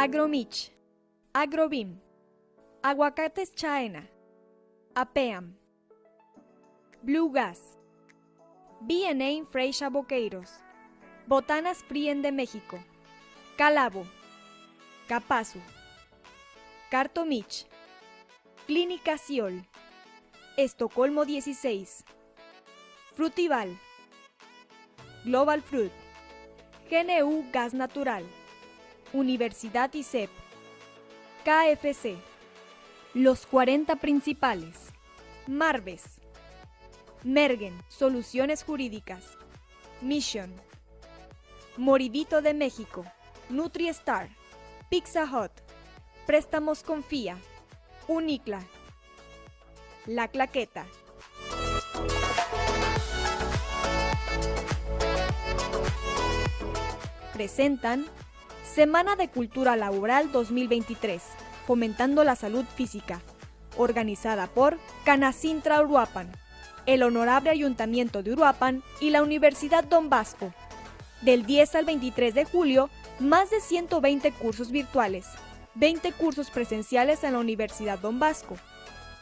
Agromich, Agrobim, Aguacates Chaena, Apeam, Blue Gas, B&A Freixa Boqueiros, Botanas Frien de México, Calabo, Capazu, Cartomich, Clínica Ciol, Estocolmo 16, Frutival, Global Fruit, GNU Gas Natural, Universidad ISEP, KFC, Los 40 Principales, Marves, Mergen, Soluciones Jurídicas, Mission, Moribito de México, NutriStar, Pizza Hut, Préstamos Confía, Unicla, La Claqueta. Presentan Semana de Cultura Laboral 2023, fomentando la salud física, organizada por Canacintra Uruapan, el Honorable Ayuntamiento de Uruapan y la Universidad Don Bosco. Del 10 al 23 de julio, más de 120 cursos virtuales, 20 cursos presenciales en la Universidad Don Bosco,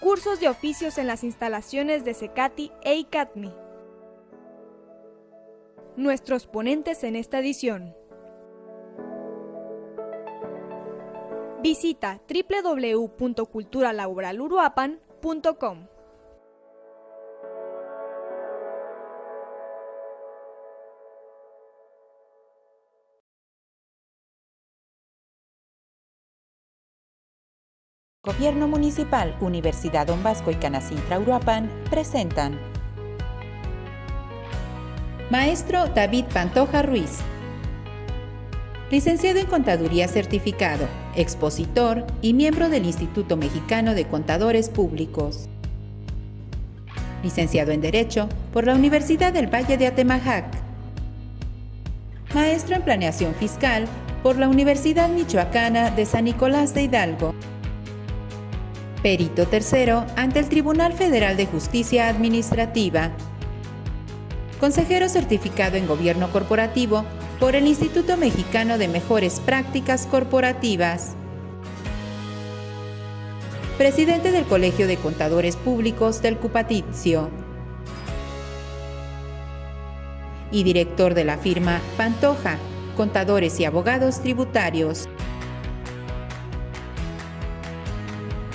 cursos de oficios en las instalaciones de CECATI e ICATMI. Nuestros ponentes en esta edición. Visita www.culturalaboraluruapan.com. Gobierno Municipal, Universidad Don Bosco y Canacintra Uruapan presentan Maestro David Pantoja Ruiz, licenciado en Contaduría certificado, expositor y miembro del Instituto Mexicano de Contadores Públicos. Licenciado en Derecho por la Universidad del Valle de Atemajac. Maestro en Planeación Fiscal por la Universidad Michoacana de San Nicolás de Hidalgo. Perito tercero ante el Tribunal Federal de Justicia Administrativa. Consejero certificado en Gobierno Corporativo por el Instituto Mexicano de Mejores Prácticas Corporativas. Presidente del Colegio de Contadores Públicos del Cupatitcio. Y director de la firma Pantoja, Contadores y Abogados Tributarios.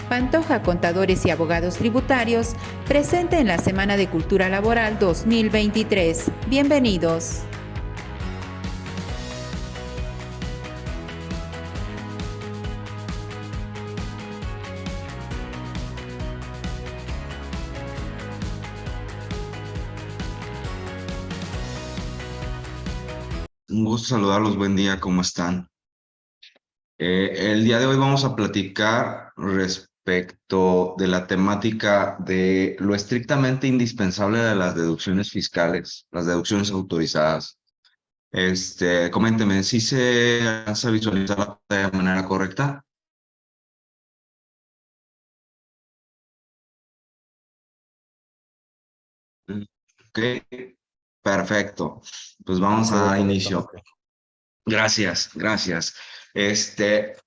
Pantoja Contadores y Abogados Tributarios, presente en la Semana de Cultura Laboral 2023. Bienvenidos. Un gusto saludarlos, buen día, ¿cómo están? El día de hoy vamos a platicar respecto de la temática de lo estrictamente indispensable de las deducciones fiscales, las deducciones autorizadas. Coménteme, ¿sí se alcanza a visualizar la pantalla de manera correcta? Ok, perfecto. Pues vamos a dar inicio. Gracias, gracias.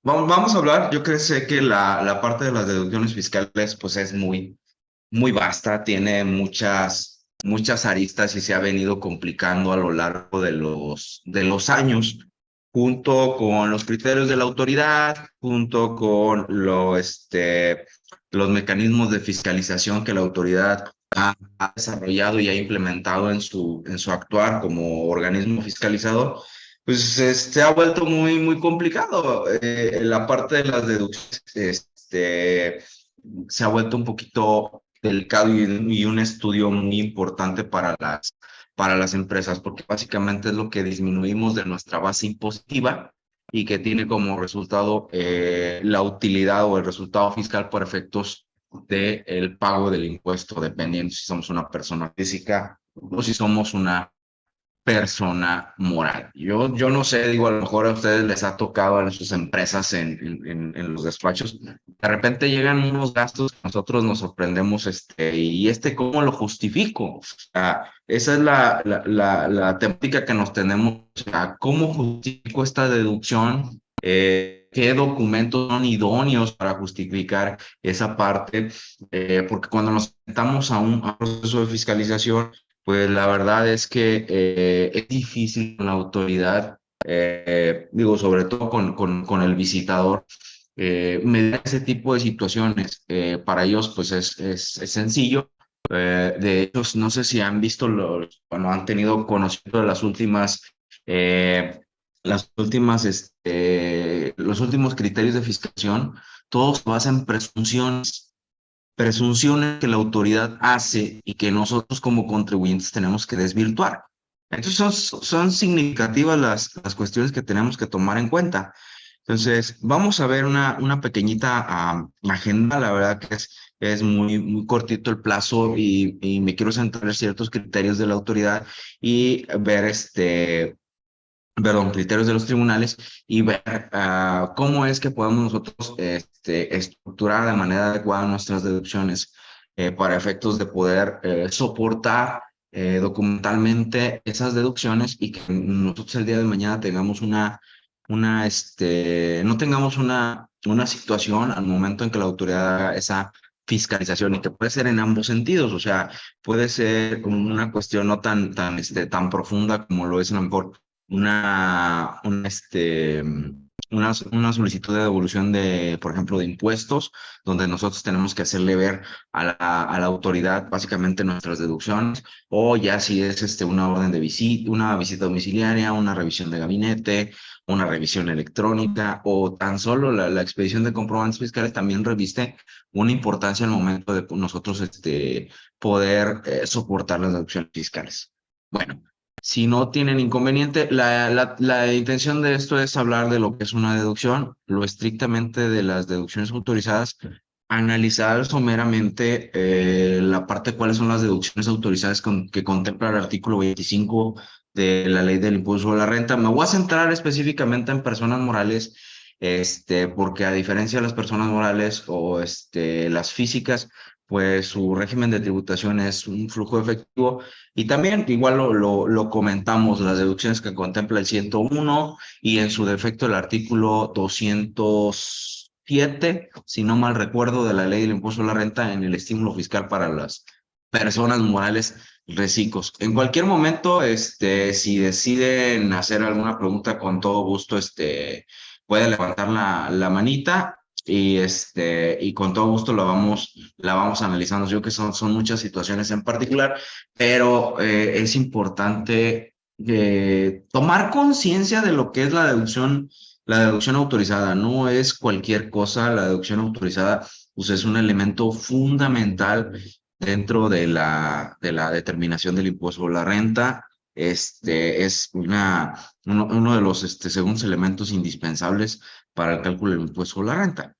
Vamos a hablar, yo creo sé que la parte de las deducciones fiscales pues es muy vasta, tiene muchas aristas y se ha venido complicando a lo largo de los años, junto con los criterios de la autoridad, junto con los mecanismos de fiscalización que la autoridad ha desarrollado y ha implementado en su actuar como organismo fiscalizador. Pues se ha vuelto muy complicado. La parte de las deducciones se ha vuelto un poquito delicado y un estudio muy importante para las empresas, porque básicamente es lo que disminuimos de nuestra base impositiva y que tiene como resultado la utilidad o el resultado fiscal por efectos del pago del impuesto, dependiendo si somos una persona física o si somos una persona moral. Yo no sé, digo, a lo mejor a ustedes les ha tocado en sus empresas, en los despachos, de repente llegan unos gastos que nosotros nos sorprendemos, ¿cómo lo justifico? O sea, esa es la temática que nos tenemos, o sea, ¿cómo justifico esta deducción? qué documentos son idóneos para justificar esa parte, porque cuando nos sentamos a un proceso de fiscalización, pues la verdad es que es difícil con la autoridad, digo, sobre todo con el visitador, mediar ese tipo de situaciones. Para ellos, pues es sencillo. De hecho, no sé si han visto bueno, han tenido conocimiento de eh, los últimos criterios de fiscalización. Todos se basan en presunciones que la autoridad hace y que nosotros como contribuyentes tenemos que desvirtuar. Entonces son significativas las cuestiones que tenemos que tomar en cuenta. Entonces, vamos a ver una pequeñita agenda. La verdad que es muy cortito el plazo y me quiero centrar en ciertos criterios de la autoridad y ver perdón, criterios de los tribunales y ver cómo es que podemos nosotros estructurar de manera adecuada nuestras deducciones para efectos de poder soportar documentalmente esas deducciones y que nosotros el día de mañana tengamos no tengamos una situación al momento en que la autoridad haga esa fiscalización y que puede ser en ambos sentidos, o sea, puede ser una cuestión no tan profunda como lo es a lo mejor una, un, este, una solicitud de devolución de, por ejemplo, de impuestos, donde nosotros tenemos que hacerle ver a la autoridad básicamente nuestras deducciones, o ya si es una orden de visita, una visita domiciliaria, una revisión de gabinete, una revisión electrónica, o tan solo la expedición de comprobantes fiscales también reviste una importancia al momento de nosotros poder soportar las deducciones fiscales. Bueno. Si no tienen inconveniente, la intención de esto es hablar de lo que es una deducción, lo estrictamente de las deducciones autorizadas, analizar someramente la parte de cuáles son las deducciones autorizadas que contempla el artículo 25 de la ley del impuesto sobre la renta. Me voy a centrar específicamente en personas morales, porque a diferencia de las personas morales o las físicas, pues su régimen de tributación es un flujo efectivo y también, igual lo comentamos, las deducciones que contempla el 101 y en su defecto el artículo 207, si no mal recuerdo, de la ley del impuesto a la renta en el estímulo fiscal para las personas morales recicos. En cualquier momento, si deciden hacer alguna pregunta, con todo gusto, puede levantar la manita y con todo gusto la vamos analizando. Yo creo que son muchas situaciones en particular, pero es importante tomar conciencia de lo que es la deducción autorizada. No es cualquier cosa, la deducción autorizada pues es un elemento fundamental dentro de la determinación del impuesto sobre la renta. Es uno de los segundos elementos indispensables para el cálculo del impuesto sobre la renta.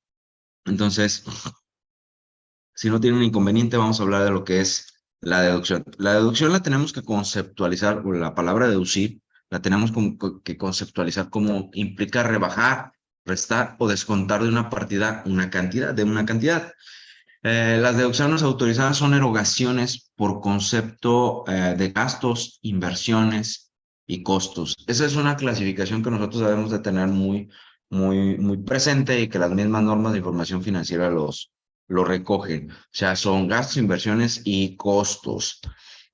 Entonces, si no tiene un inconveniente, vamos a hablar de lo que es la deducción. La deducción la tenemos que conceptualizar, o la palabra deducir, la tenemos que conceptualizar como implica rebajar, restar o descontar de una partida una cantidad. Las deducciones autorizadas son erogaciones por concepto de gastos, inversiones y costos. Esa es una clasificación que nosotros debemos de tener muy presente y que las mismas normas de información financiera lo recogen. O sea, son gastos, inversiones y costos.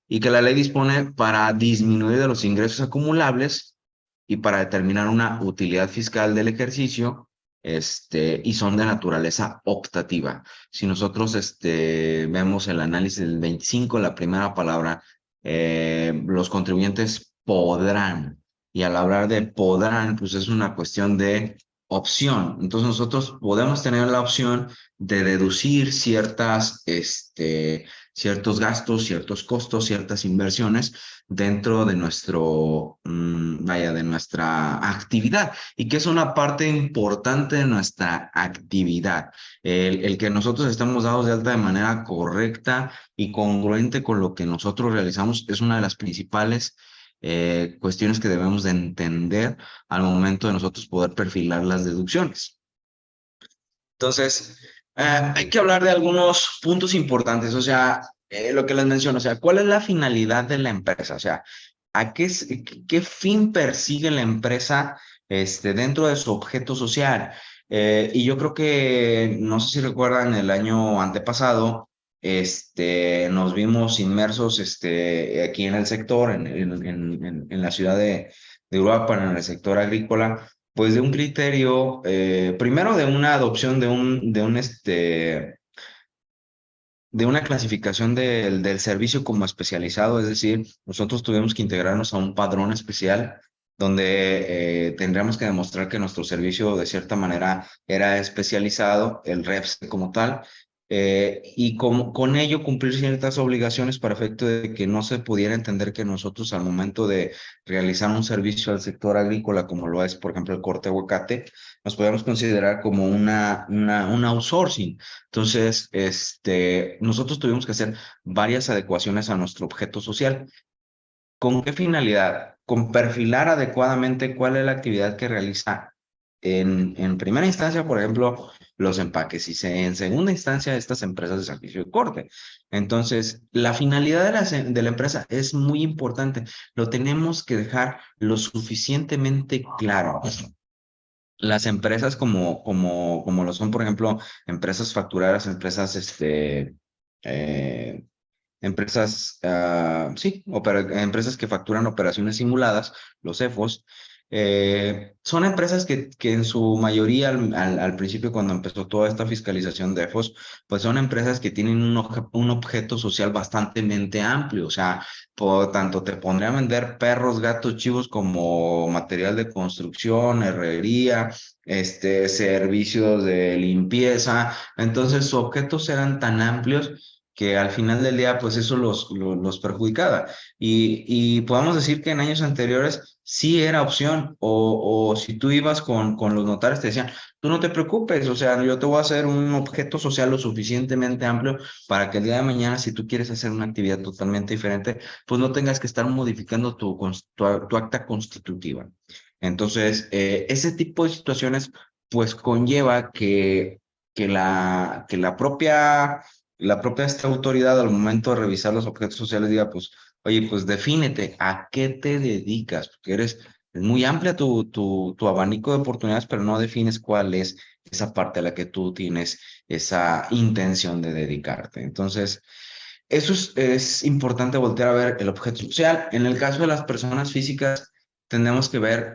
Y que la ley dispone para disminuir de los ingresos acumulables y para determinar una utilidad fiscal del ejercicio, y son de naturaleza optativa. Si nosotros vemos el análisis del 25, la primera palabra, los contribuyentes podrán, y al hablar de podrán, pues es una cuestión de opción. Entonces nosotros podemos tener la opción de deducir ciertos gastos, ciertos costos, ciertas inversiones dentro de de nuestra actividad y que es una parte importante de nuestra actividad. El que nosotros estemos dados de alta de manera correcta y congruente con lo que nosotros realizamos es una de las principales cuestiones que debemos de entender al momento de nosotros poder perfilar las deducciones. Entonces, hay que hablar de algunos puntos importantes, o sea, lo que les menciono, o sea, ¿cuál es la finalidad de la empresa? O sea, ¿qué fin persigue la empresa dentro de su objeto social. Y yo creo que, no sé si recuerdan, el año antepasado, nos vimos inmersos aquí en el sector, en la ciudad de Uruapan, en el sector agrícola, pues de un criterio, primero de una adopción de una clasificación del servicio como especializado, es decir, nosotros tuvimos que integrarnos a un padrón especial donde tendríamos que demostrar que nuestro servicio de cierta manera era especializado, el REPS como tal, y con ello cumplir ciertas obligaciones para efecto de que no se pudiera entender que nosotros al momento de realizar un servicio al sector agrícola, como lo es, por ejemplo, el corte de aguacate, nos podemos considerar como un outsourcing. Entonces, nosotros tuvimos que hacer varias adecuaciones a nuestro objeto social. ¿Con qué finalidad? Con perfilar adecuadamente cuál es la actividad que realiza en primera instancia, por ejemplo, los empaques y en segunda instancia estas empresas de servicio de corte. Entonces, la finalidad de la empresa es muy importante. Lo tenemos que dejar lo suficientemente claro. Las empresas como lo son, por ejemplo, empresas facturadoras, eh, empresas, sí, empresas que facturan operaciones simuladas, los EFOS, son empresas que en su mayoría al principio cuando empezó toda esta fiscalización de EFOS, pues son empresas que tienen un objeto social bastante amplio, o sea, por tanto te pondría a vender perros, gatos, chivos como material de construcción, herrería, servicios de limpieza, entonces sus objetos eran tan amplios que al final del día, pues eso los perjudicaba. Y podemos decir que en años anteriores sí era opción, o si tú ibas con los notarios, te decían, tú no te preocupes, o sea, yo te voy a hacer un objeto social lo suficientemente amplio para que el día de mañana, si tú quieres hacer una actividad totalmente diferente, pues no tengas que estar modificando tu acta constitutiva. Entonces, ese tipo de situaciones, pues conlleva que la propia esta autoridad al momento de revisar los objetos sociales diga, pues, oye, pues defínete, ¿a qué te dedicas? Porque es muy amplia tu abanico de oportunidades, pero no defines cuál es esa parte a la que tú tienes esa intención de dedicarte. Entonces, eso es importante voltear a ver el objeto social. En el caso de las personas físicas, tenemos que ver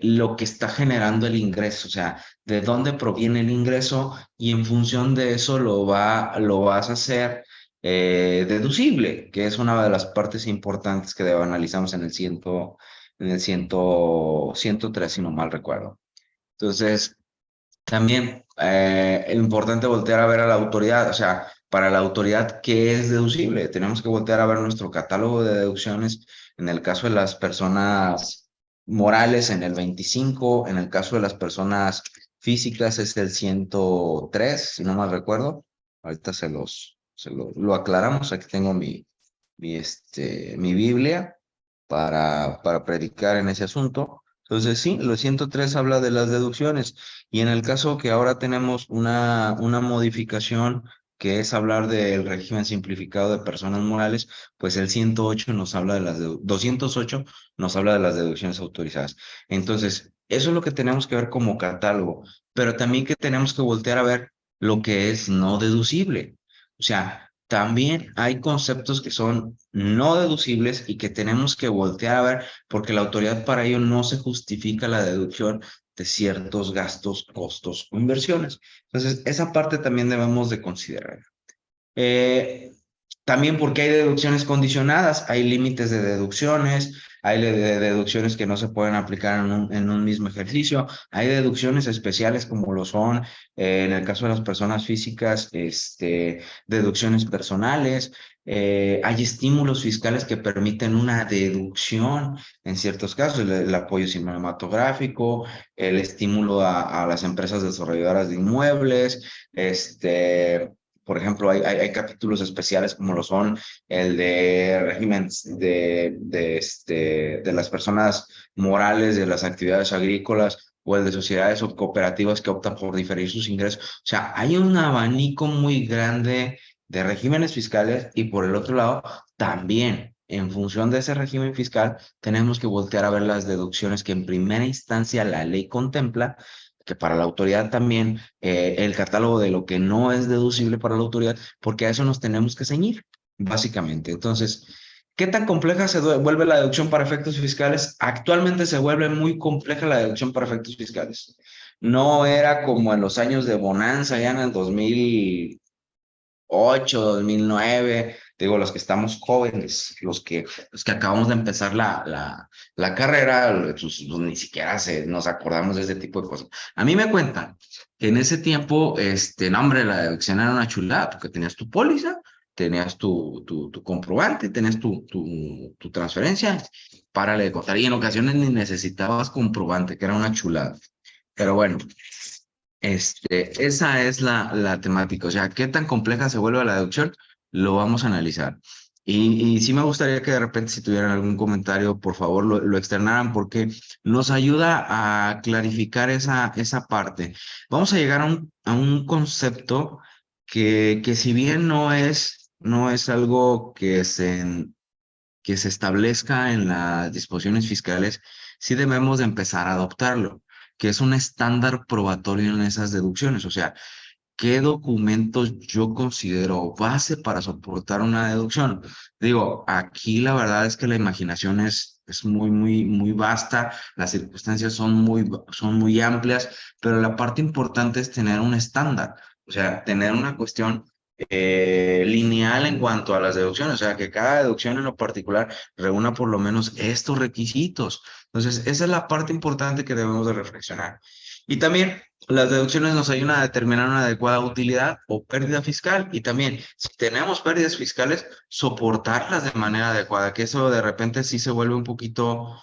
lo que está generando el ingreso, o sea, de dónde proviene el ingreso y en función de eso lo vas a hacer deducible, que es una de las partes importantes que analizamos en el 103, si no mal recuerdo. Entonces, también es importante voltear a ver a la autoridad, o sea, para la autoridad, ¿qué es deducible? Tenemos que voltear a ver nuestro catálogo de deducciones en el caso de las personas morales en el 25, en el caso de las personas físicas es el 103, si no mal recuerdo. Ahorita lo aclaramos, aquí tengo mi Biblia para predicar en ese asunto. Entonces, sí, los 103 habla de las deducciones y en el caso que ahora tenemos una modificación que es hablar del régimen simplificado de personas morales, pues el 108 nos habla de 208 nos habla de las deducciones autorizadas. Entonces, eso es lo que tenemos que ver como catálogo, pero también que tenemos que voltear a ver lo que es no deducible. O sea, también hay conceptos que son no deducibles y que tenemos que voltear a ver porque la autoridad para ello no se justifica la deducción de ciertos gastos, costos o inversiones. Entonces, esa parte también debemos de considerar. Eh, También porque hay deducciones condicionadas, hay límites de deducciones, hay deducciones que no se pueden aplicar en un mismo ejercicio, hay deducciones especiales como lo son, en el caso de las personas físicas, deducciones personales, hay estímulos fiscales que permiten una deducción en ciertos casos, el apoyo cinematográfico, el estímulo a las empresas desarrolladoras de inmuebles, por ejemplo, hay capítulos especiales como lo son el de regímenes de las personas morales de las actividades agrícolas o el de sociedades o cooperativas que optan por diferir sus ingresos. O sea, hay un abanico muy grande de regímenes fiscales y por el otro lado también en función de ese régimen fiscal, tenemos que voltear a ver las deducciones que en primera instancia la ley contempla, que para la autoridad también, el catálogo de lo que no es deducible para la autoridad, porque a eso nos tenemos que ceñir, básicamente. Entonces, ¿qué tan compleja se vuelve la deducción para efectos fiscales? Actualmente se vuelve muy compleja la deducción para efectos fiscales. No era como en los años de bonanza, ya en el 2008, 2009, digo, los que estamos jóvenes, los que acabamos de empezar la carrera, pues, ni siquiera nos acordamos de ese tipo de cosas. A mí me cuentan que en ese tiempo, no, hombre, la deducción era una chulada, porque tenías tu póliza, tenías tu comprobante, tenías tu transferencia, párale de contar, y en ocasiones ni necesitabas comprobante, que era una chulada. Pero bueno, esa es la temática. O sea, ¿qué tan compleja se vuelve la deducción? Lo vamos a analizar. Y sí me gustaría que de repente, si tuvieran algún comentario, por favor, lo externaran, porque nos ayuda a clarificar esa parte. Vamos a llegar a un concepto que si bien no es algo que se establezca en las disposiciones fiscales, sí debemos de empezar a adoptarlo, que es un estándar probatorio en esas deducciones. O sea, ¿qué documentos yo considero base para soportar una deducción? Digo, aquí la verdad es que la imaginación es muy, muy, muy vasta, las circunstancias son muy amplias, pero la parte importante es tener un estándar, o sea, tener una cuestión lineal en cuanto a las deducciones, o sea, que cada deducción en lo particular reúna por lo menos estos requisitos. Entonces, esa es la parte importante que debemos de reflexionar. Y también las deducciones nos ayudan a determinar una adecuada utilidad o pérdida fiscal, y también, si tenemos pérdidas fiscales, soportarlas de manera adecuada, que eso de repente sí se vuelve un poquito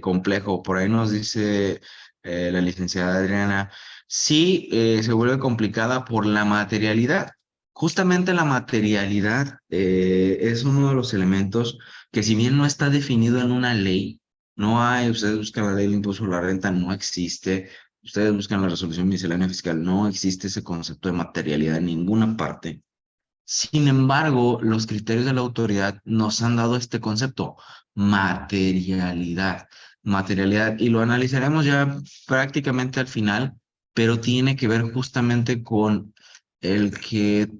complejo. Por ahí nos dice la licenciada Adriana, sí, se vuelve complicada por la materialidad. Justamente la materialidad es uno de los elementos que, si bien no está definido en una ley, no hay, ustedes buscan la ley del impuesto a la renta, no existe. Ustedes buscan la resolución miscelánea fiscal, no existe ese concepto de materialidad en ninguna parte. Sin embargo, los criterios de la autoridad nos han dado este concepto, materialidad. Materialidad, y lo analizaremos ya prácticamente al final, pero tiene que ver justamente con el que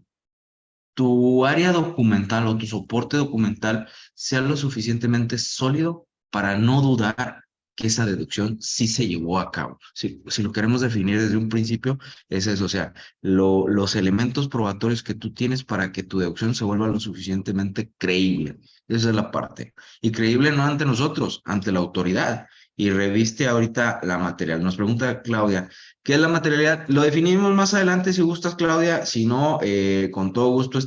tu área documental o tu soporte documental sea lo suficientemente sólido para no dudar que esa deducción sí se llevó a cabo. Si lo queremos definir desde un principio, es eso. O sea, los elementos probatorios que tú tienes para que tu deducción se vuelva lo suficientemente creíble. Esa es la parte. Y creíble no ante nosotros, ante la autoridad. Y reviste ahorita la material. Nos pregunta Claudia, ¿qué es la materialidad? Lo definimos más adelante si gustas, Claudia. Si no, con todo gusto,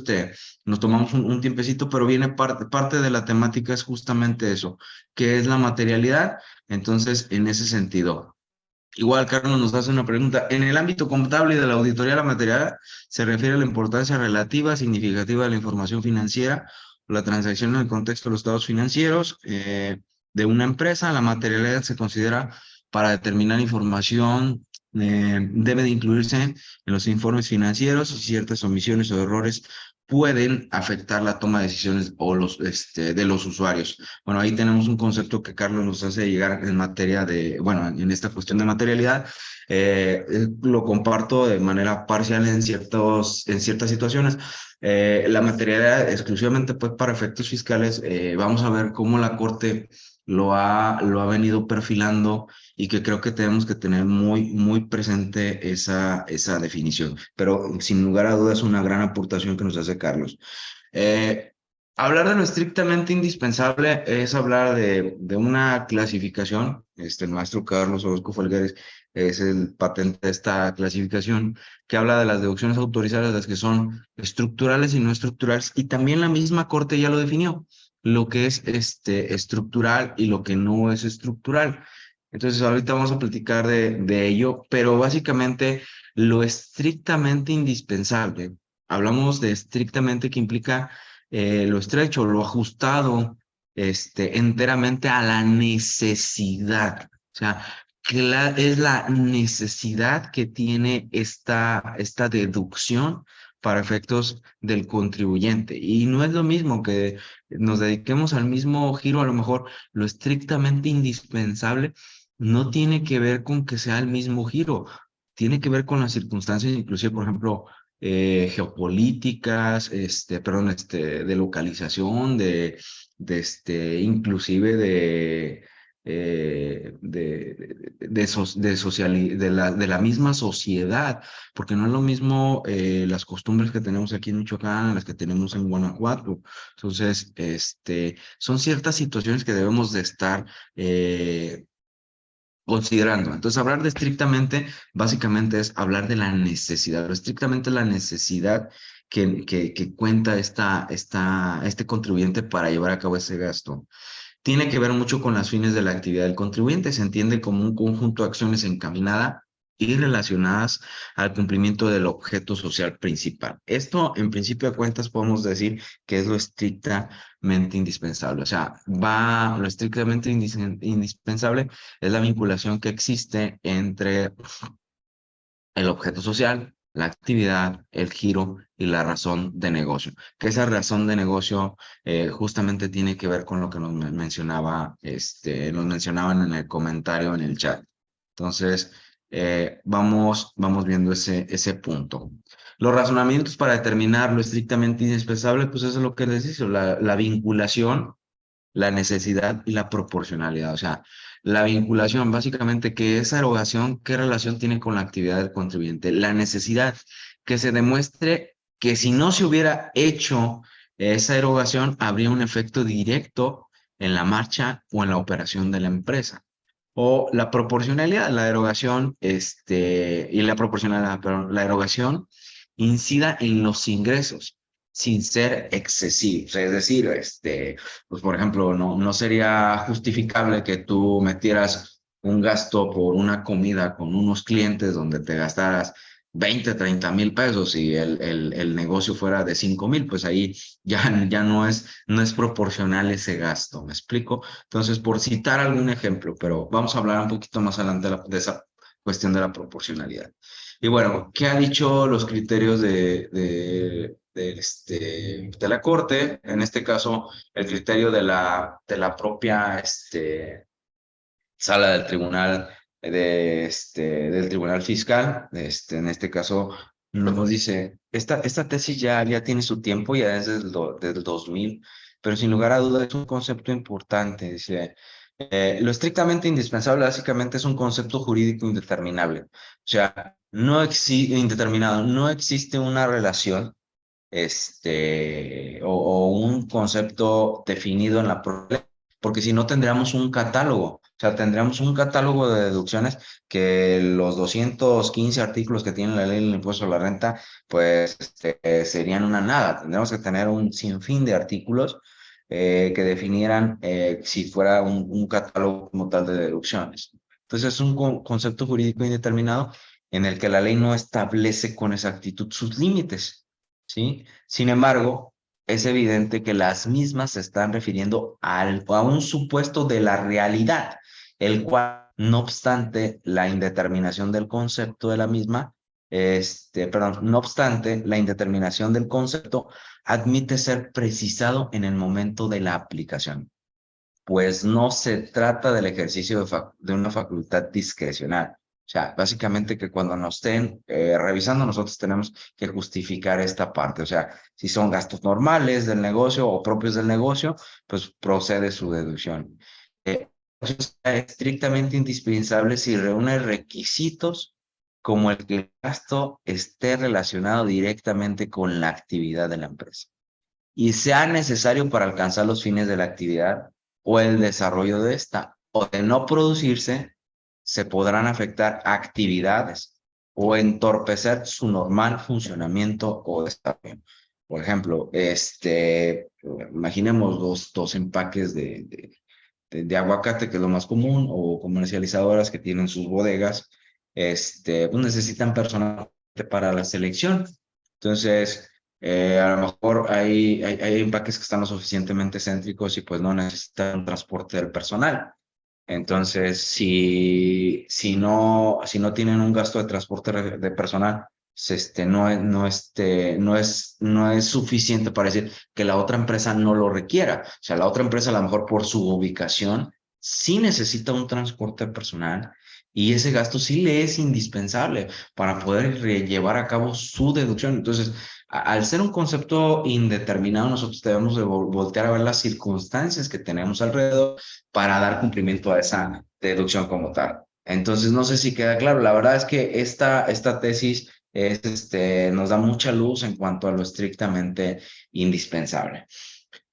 nos tomamos un tiempecito, pero viene parte de la temática es justamente eso. ¿Qué es la materialidad? Entonces, en ese sentido. Igual, Carlos nos hace una pregunta. En el ámbito contable y de la auditoría, la materialidad se refiere a la importancia relativa, significativa de la información financiera, la transacción en el contexto de los estados financieros de una empresa. La materialidad se considera para determinar información, debe de incluirse en los informes financieros, y ciertas omisiones o errores pueden afectar la toma de decisiones de los usuarios. Bueno, ahí tenemos un concepto que Carlos nos hace llegar en materia bueno, en esta cuestión de materialidad. Lo comparto de manera parcial en ciertas situaciones. La materialidad exclusivamente pues para efectos fiscales, vamos a ver cómo la Corte lo ha venido perfilando, y que creo que tenemos que tener muy, muy presente esa definición. Pero sin lugar a dudas, una gran aportación que nos hace Carlos. Eh, Hablar de lo estrictamente indispensable es hablar de una clasificación. El maestro Carlos Orozco Felgueres es el patente de esta clasificación, que habla de las deducciones autorizadas, las que son estructurales y no estructurales, y también la misma Corte ya lo definió, lo que es estructural y lo que no es estructural. Entonces, ahorita vamos a platicar de ello, pero básicamente lo estrictamente indispensable, hablamos de estrictamente, que implica lo estrecho, lo ajustado, enteramente a la necesidad. O sea, es la necesidad que tiene esta deducción para efectos del contribuyente. Y no es lo mismo que nos dediquemos al mismo giro, a lo mejor lo estrictamente indispensable no tiene que ver con que sea el mismo giro, tiene que ver con las circunstancias, inclusive, por ejemplo, geopolíticas, perdón, de localización, inclusive de la misma sociedad, porque no es lo mismo las costumbres que tenemos aquí en Michoacán, las que tenemos en Guanajuato. Entonces, son ciertas situaciones que debemos de estar considerando. Entonces, hablar de estrictamente, básicamente es hablar de la necesidad, estrictamente la necesidad que cuenta este contribuyente para llevar a cabo ese gasto. Tiene que ver mucho con las fines de la actividad del contribuyente. Se entiende como un conjunto de acciones encaminada y relacionadas al cumplimiento del objeto social principal. Esto, en principio de cuentas, podemos decir que es lo estrictamente indispensable. O sea, lo estrictamente indispensable es la vinculación que existe entre el objeto social, la actividad, el giro y la razón de negocio. Que esa razón de negocio justamente tiene que ver con lo que nos nos mencionaban en el comentario en el chat. Entonces, vamos viendo ese punto. Los razonamientos para determinar lo estrictamente indispensable, pues eso es lo que les dice, la vinculación, la necesidad y la proporcionalidad. O sea, la vinculación, básicamente, que esa erogación, ¿qué relación tiene con la actividad del contribuyente? La necesidad, que se demuestre que si no se hubiera hecho esa erogación, habría un efecto directo en la marcha o en la operación de la empresa. O la proporcionalidad, la erogación, y la proporcionalidad, perdón, la erogación incida en los ingresos sin ser excesivos. Es decir, pues por ejemplo, no sería justificable que tú metieras un gasto por una comida con unos clientes donde te gastaras 20, 30 mil pesos y el negocio fuera de 5 mil, pues ahí ya no es proporcional ese gasto, ¿me explico? Entonces, por citar algún ejemplo, pero vamos a hablar un poquito más adelante de esa cuestión de la proporcionalidad. Y bueno, ¿qué ha dicho los criterios de la Corte? En este caso, el criterio de la propia sala del tribunal, del tribunal fiscal, en este caso, nos dice, esta tesis ya tiene su tiempo, ya es del 2000, pero sin lugar a dudas es un concepto importante. Dice, lo estrictamente indispensable básicamente es un concepto jurídico indeterminable. O sea, indeterminado, no existe una relación o un concepto definido en la ley, porque si no tendríamos un catálogo, o sea, tendríamos un catálogo de deducciones que los 215 artículos que tiene la ley del impuesto a la renta, pues serían una nada. Tendríamos que tener un sinfín de artículos que definieran si fuera un catálogo como tal de deducciones. Entonces es un concepto jurídico indeterminado en el que la ley no establece con exactitud sus límites. ¿Sí? Sin embargo, es evidente que las mismas se están refiriendo a un supuesto de la realidad, el cual, no obstante la indeterminación del concepto de la misma, no obstante la indeterminación del concepto, admite ser precisado en el momento de la aplicación, pues no se trata del ejercicio de una facultad discrecional. O sea, básicamente que cuando nos estén revisando, nosotros tenemos que justificar esta parte. O sea, si son gastos normales del negocio o propios del negocio, pues procede su deducción. Eso es estrictamente indispensable si reúne requisitos como el que el gasto esté relacionado directamente con la actividad de la empresa y sea necesario para alcanzar los fines de la actividad o el desarrollo de esta, o de no producirse, se podrán afectar actividades o entorpecer su normal funcionamiento o desarrollo. Por ejemplo, imaginemos dos empaques de aguacate, que es lo más común, o comercializadoras que tienen sus bodegas, pues necesitan personal para la selección. Entonces, a lo mejor hay empaques que están lo suficientemente céntricos y pues no necesitan un transporte del personal. Entonces, si no tienen un gasto de transporte de personal, no es suficiente para decir que la otra empresa no lo requiera. O sea, la otra empresa a lo mejor por su ubicación sí necesita un transporte personal y ese gasto sí le es indispensable para poder llevar a cabo su deducción. Entonces, al ser un concepto indeterminado, nosotros debemos de voltear a ver las circunstancias que tenemos alrededor para dar cumplimiento a esa deducción como tal. Entonces, no sé si queda claro. La verdad es que esta tesis nos da mucha luz en cuanto a lo estrictamente indispensable.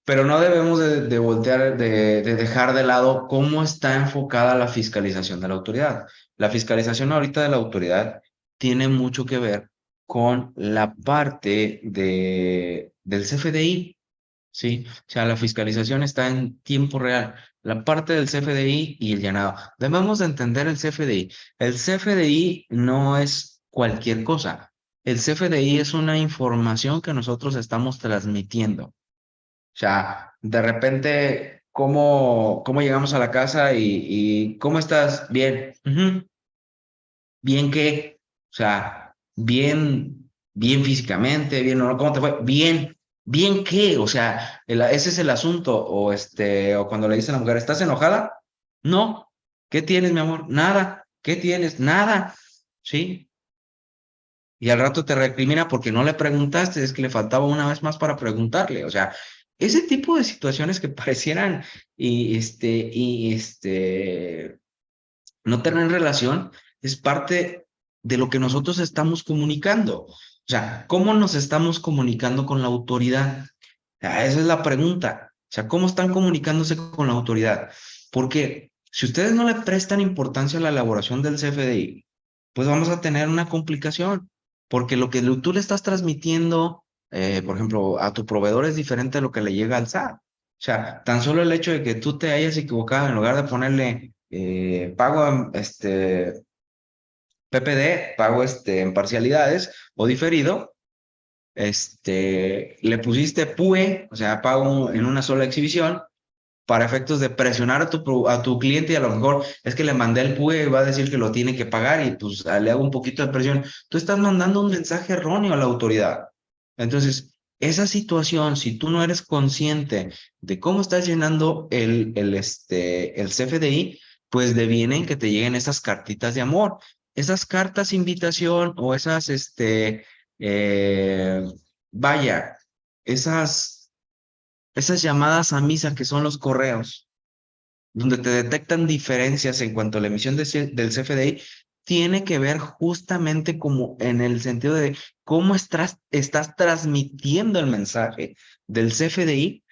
Pero no debemos de voltear, de dejar de lado cómo está enfocada la fiscalización de la autoridad. La fiscalización ahorita de la autoridad tiene mucho que ver con la parte del CFDI, ¿sí? O sea, la fiscalización está en tiempo real. La parte del CFDI y el llenado. Debemos de entender el CFDI. El CFDI no es cualquier cosa. El CFDI es una información que nosotros estamos transmitiendo. O sea, de repente, ¿cómo llegamos a la casa y ¿cómo estás? Bien. Ujú. ¿Bien qué? O sea, bien físicamente, bien, ¿no? ¿Cómo te fue? Bien. ¿Bien qué? O sea, ese es el asunto. O cuando le dicen a la mujer, ¿estás enojada? No. ¿Qué tienes, mi amor? Nada. ¿Qué tienes? Nada. ¿Sí? Y al rato te recrimina porque no le preguntaste, es que le faltaba una vez más para preguntarle. O sea, ese tipo de situaciones que parecieran y no tener relación es parte de lo que nosotros estamos comunicando. O sea, ¿cómo nos estamos comunicando con la autoridad? O sea, esa es la pregunta. O sea, ¿cómo están comunicándose con la autoridad? Porque si ustedes no le prestan importancia a la elaboración del CFDI, pues vamos a tener una complicación. Porque lo que tú le estás transmitiendo, por ejemplo, a tu proveedor es diferente a lo que le llega al SAT. O sea, tan solo el hecho de que tú te hayas equivocado en lugar de ponerle pago PPD, pago en parcialidades o diferido, le pusiste PUE, o sea, pago en una sola exhibición, para efectos de presionar a tu cliente y a lo mejor es que le mandé el PUE y va a decir que lo tiene que pagar y pues le hago un poquito de presión. Tú estás mandando un mensaje erróneo a la autoridad. Entonces, esa situación, si tú no eres consciente de cómo estás llenando el CFDI, pues deviene en que te lleguen esas cartitas de amor. Esas cartas invitación o eh, vaya, esas llamadas a misa que son los correos, donde te detectan diferencias en cuanto a la emisión del CFDI, tiene que ver justamente como en el sentido de cómo estás transmitiendo el mensaje del CFDI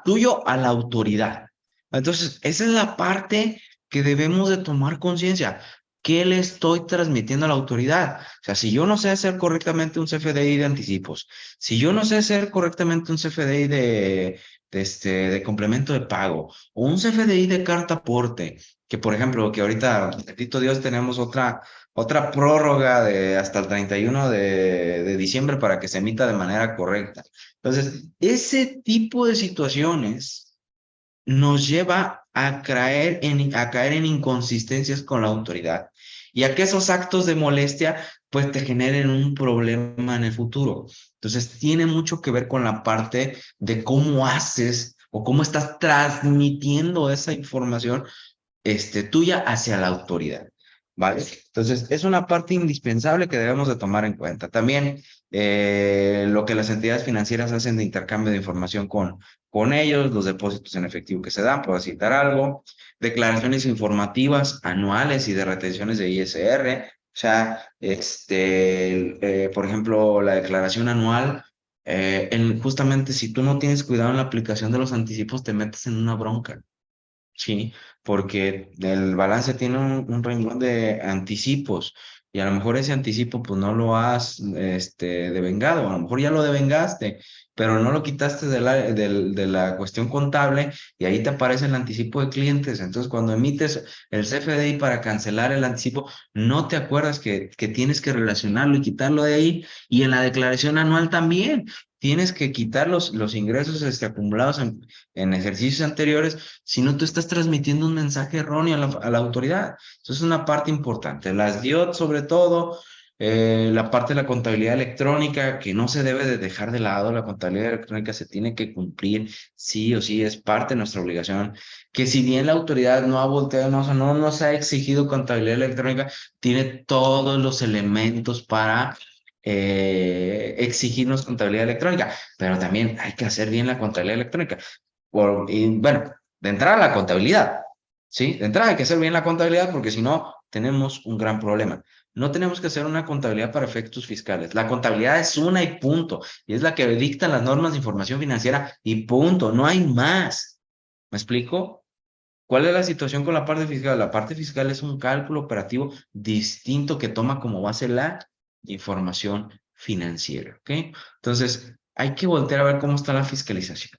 tuyo a la autoridad. Entonces, esa es la parte que debemos de tomar conciencia. ¿Qué le estoy transmitiendo a la autoridad? O sea, si yo no sé hacer correctamente un CFDI de anticipos, si yo no sé hacer correctamente un CFDI de complemento de pago, o un CFDI de carta aporte, que por ejemplo, que ahorita, bendito Dios, tenemos otra prórroga de hasta el 31 de diciembre para que se emita de manera correcta. Entonces, ese tipo de situaciones nos lleva a caer en inconsistencias con la autoridad y a que esos actos de molestia pues te generen un problema en el futuro. Entonces tiene mucho que ver con la parte de cómo haces o cómo estás transmitiendo esa información tuya hacia la autoridad, ¿vale? Entonces, es una parte indispensable que debemos de tomar en cuenta. También lo que las entidades financieras hacen de intercambio de información con ellos, los depósitos en efectivo que se dan, por citar algo, declaraciones informativas anuales y de retenciones de ISR. O sea, por ejemplo, la declaración anual, justamente si tú no tienes cuidado en la aplicación de los anticipos, te metes en una bronca. Sí, porque el balance tiene un renglón de anticipos y a lo mejor ese anticipo pues no lo has devengado, a lo mejor ya lo devengaste, pero no lo quitaste de la cuestión contable y ahí te aparece el anticipo de clientes. Entonces cuando emites el CFDI para cancelar el anticipo, no te acuerdas que tienes que relacionarlo y quitarlo de ahí y en la declaración anual también. Tienes que quitar los ingresos acumulados en ejercicios anteriores, si no tú estás transmitiendo un mensaje erróneo a la autoridad. Eso es una parte importante. Las DIOT, sobre todo, La parte de la contabilidad electrónica, que no se debe de dejar de lado, la contabilidad electrónica se tiene que cumplir, sí o sí, es parte de nuestra obligación, que si bien la autoridad no ha volteado, no, o sea, no nos ha exigido contabilidad electrónica, tiene todos los elementos para exigirnos contabilidad electrónica, pero también hay que hacer bien la contabilidad electrónica. Y bueno, de entrada la contabilidad, ¿sí? De entrada hay que hacer bien la contabilidad porque si no, tenemos un gran problema. No tenemos que hacer una contabilidad para efectos fiscales. La contabilidad es una y punto. Y es la que dictan las normas de información financiera y punto. No hay más. ¿Me explico? ¿Cuál es la situación con la parte fiscal? La parte fiscal es un cálculo operativo distinto que toma como base la información financiera, ¿ok? Entonces, hay que voltear a ver cómo está la fiscalización.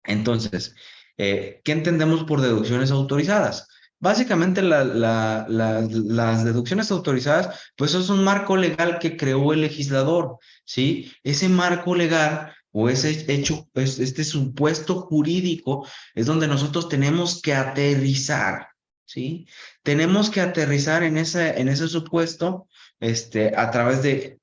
Entonces, ¿qué entendemos por deducciones autorizadas? Básicamente, las deducciones autorizadas, pues eso es un marco legal que creó el legislador, ¿sí? Ese marco legal o ese hecho, pues, este supuesto jurídico es donde nosotros tenemos que aterrizar, ¿sí? Tenemos que aterrizar en ese supuesto, a través de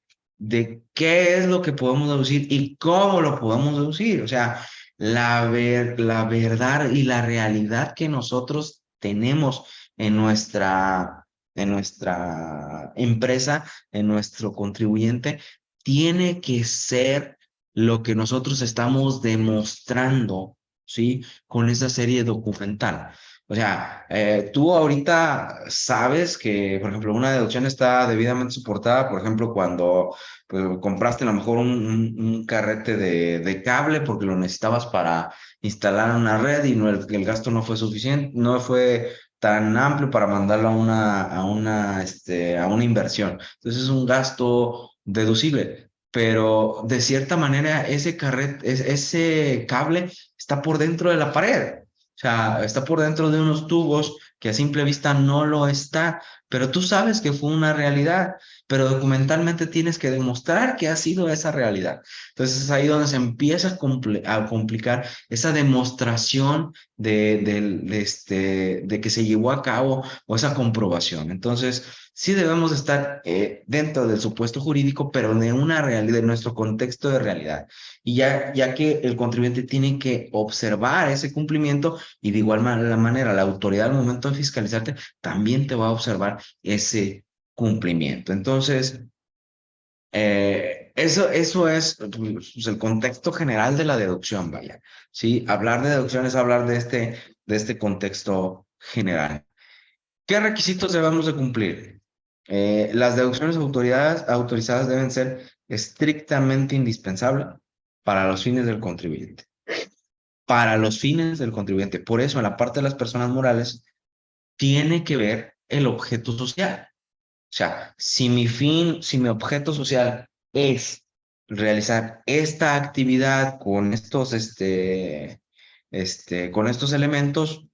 qué es lo que podemos deducir y cómo lo podemos deducir. O sea, la verdad y la realidad que nosotros tenemos en nuestra empresa, en nuestro contribuyente, tiene que ser lo que nosotros estamos demostrando, ¿sí? Con esa serie documental. O sea, tú ahorita sabes que, por ejemplo, una deducción está debidamente soportada, por ejemplo, cuando pues, compraste a lo mejor un carrete de cable porque lo necesitabas para instalar una red y no, el gasto no fue suficiente, no fue tan amplio para mandarlo a una inversión. Entonces es un gasto deducible, pero de cierta manera ese carrete, ese cable está por dentro de la pared. O sea, está por dentro de unos tubos que a simple vista no lo está, pero tú sabes que fue una realidad, pero documentalmente tienes que demostrar que ha sido esa realidad. Entonces es ahí donde se empieza a complicar esa demostración de que se llevó a cabo o esa comprobación. Entonces, sí debemos estar dentro del supuesto jurídico, pero de una realidad, de nuestro contexto de realidad. Y ya que el contribuyente tiene que observar ese cumplimiento y de igual manera la autoridad al momento de fiscalizarte también te va a observar ese cumplimiento. Entonces, eso es pues, el contexto general de la deducción, vaya. Sí, hablar de deducción es hablar de este contexto general. ¿Qué requisitos debemos de cumplir? Las deducciones autorizadas deben ser estrictamente indispensables para los fines del contribuyente. Para los fines del contribuyente. Por eso, en la parte de las personas morales, tiene que ver el objeto social. O sea, si mi objeto social es realizar esta actividad con con estos elementos,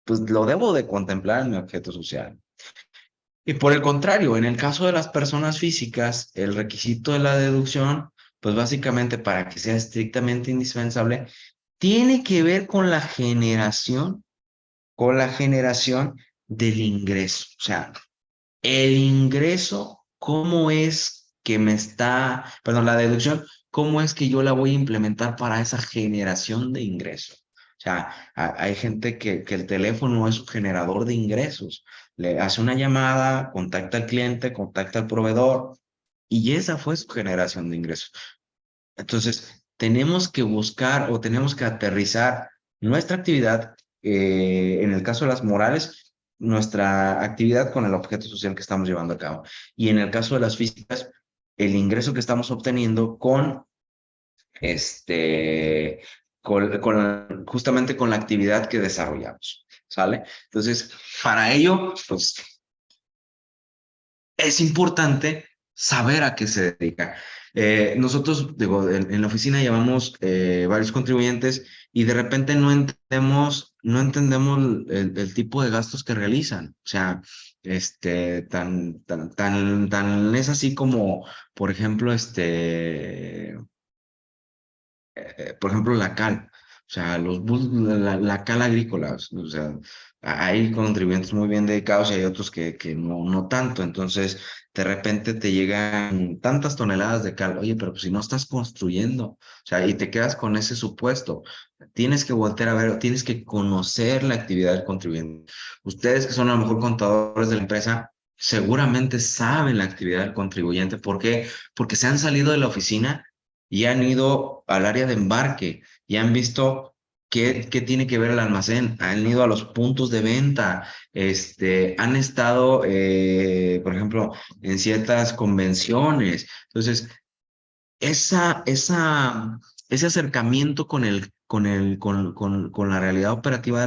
pues lo debo de contemplar en mi objeto social. Y por el contrario, en el caso de las personas físicas, el requisito de la deducción, pues básicamente para que sea estrictamente indispensable, tiene que ver con la generación del ingreso. O sea, el ingreso, ¿cómo es que perdón, la deducción, cómo es que yo la voy a implementar para esa generación de ingresos? O sea, hay gente que el teléfono es su generador de ingresos. Le hace una llamada, contacta al cliente, contacta al proveedor y esa fue su generación de ingresos. Entonces, tenemos que buscar o tenemos que aterrizar nuestra actividad, en el caso de las morales, nuestra actividad con el objeto social que estamos llevando a cabo. Y en el caso de las físicas, el ingreso que estamos obteniendo este, justamente con la actividad que desarrollamos. ¿Sale? Entonces, para ello, pues es importante saber a qué se dedica. Nosotros, digo, en la oficina llevamos varios contribuyentes y de repente no entendemos el tipo de gastos que realizan. O sea, tan es así como, por ejemplo, por ejemplo, la cal. sea, la cala agrícola, o sea, hay contribuyentes muy bien dedicados y hay otros que no tanto. Entonces, de repente te llegan tantas toneladas de cal, oye, pero pues si no estás construyendo, o sea, y te quedas con ese supuesto. Tienes que voltear a ver, tienes que conocer la actividad del contribuyente. Ustedes que son a lo mejor contadores de la empresa, seguramente saben la actividad del contribuyente. ¿Por qué? Porque se han salido de la oficina y han ido al área de embarque y han visto qué tiene que ver el almacén, han ido a los puntos de venta, han estado, por ejemplo, en ciertas convenciones. Entonces, ese acercamiento con la realidad operativa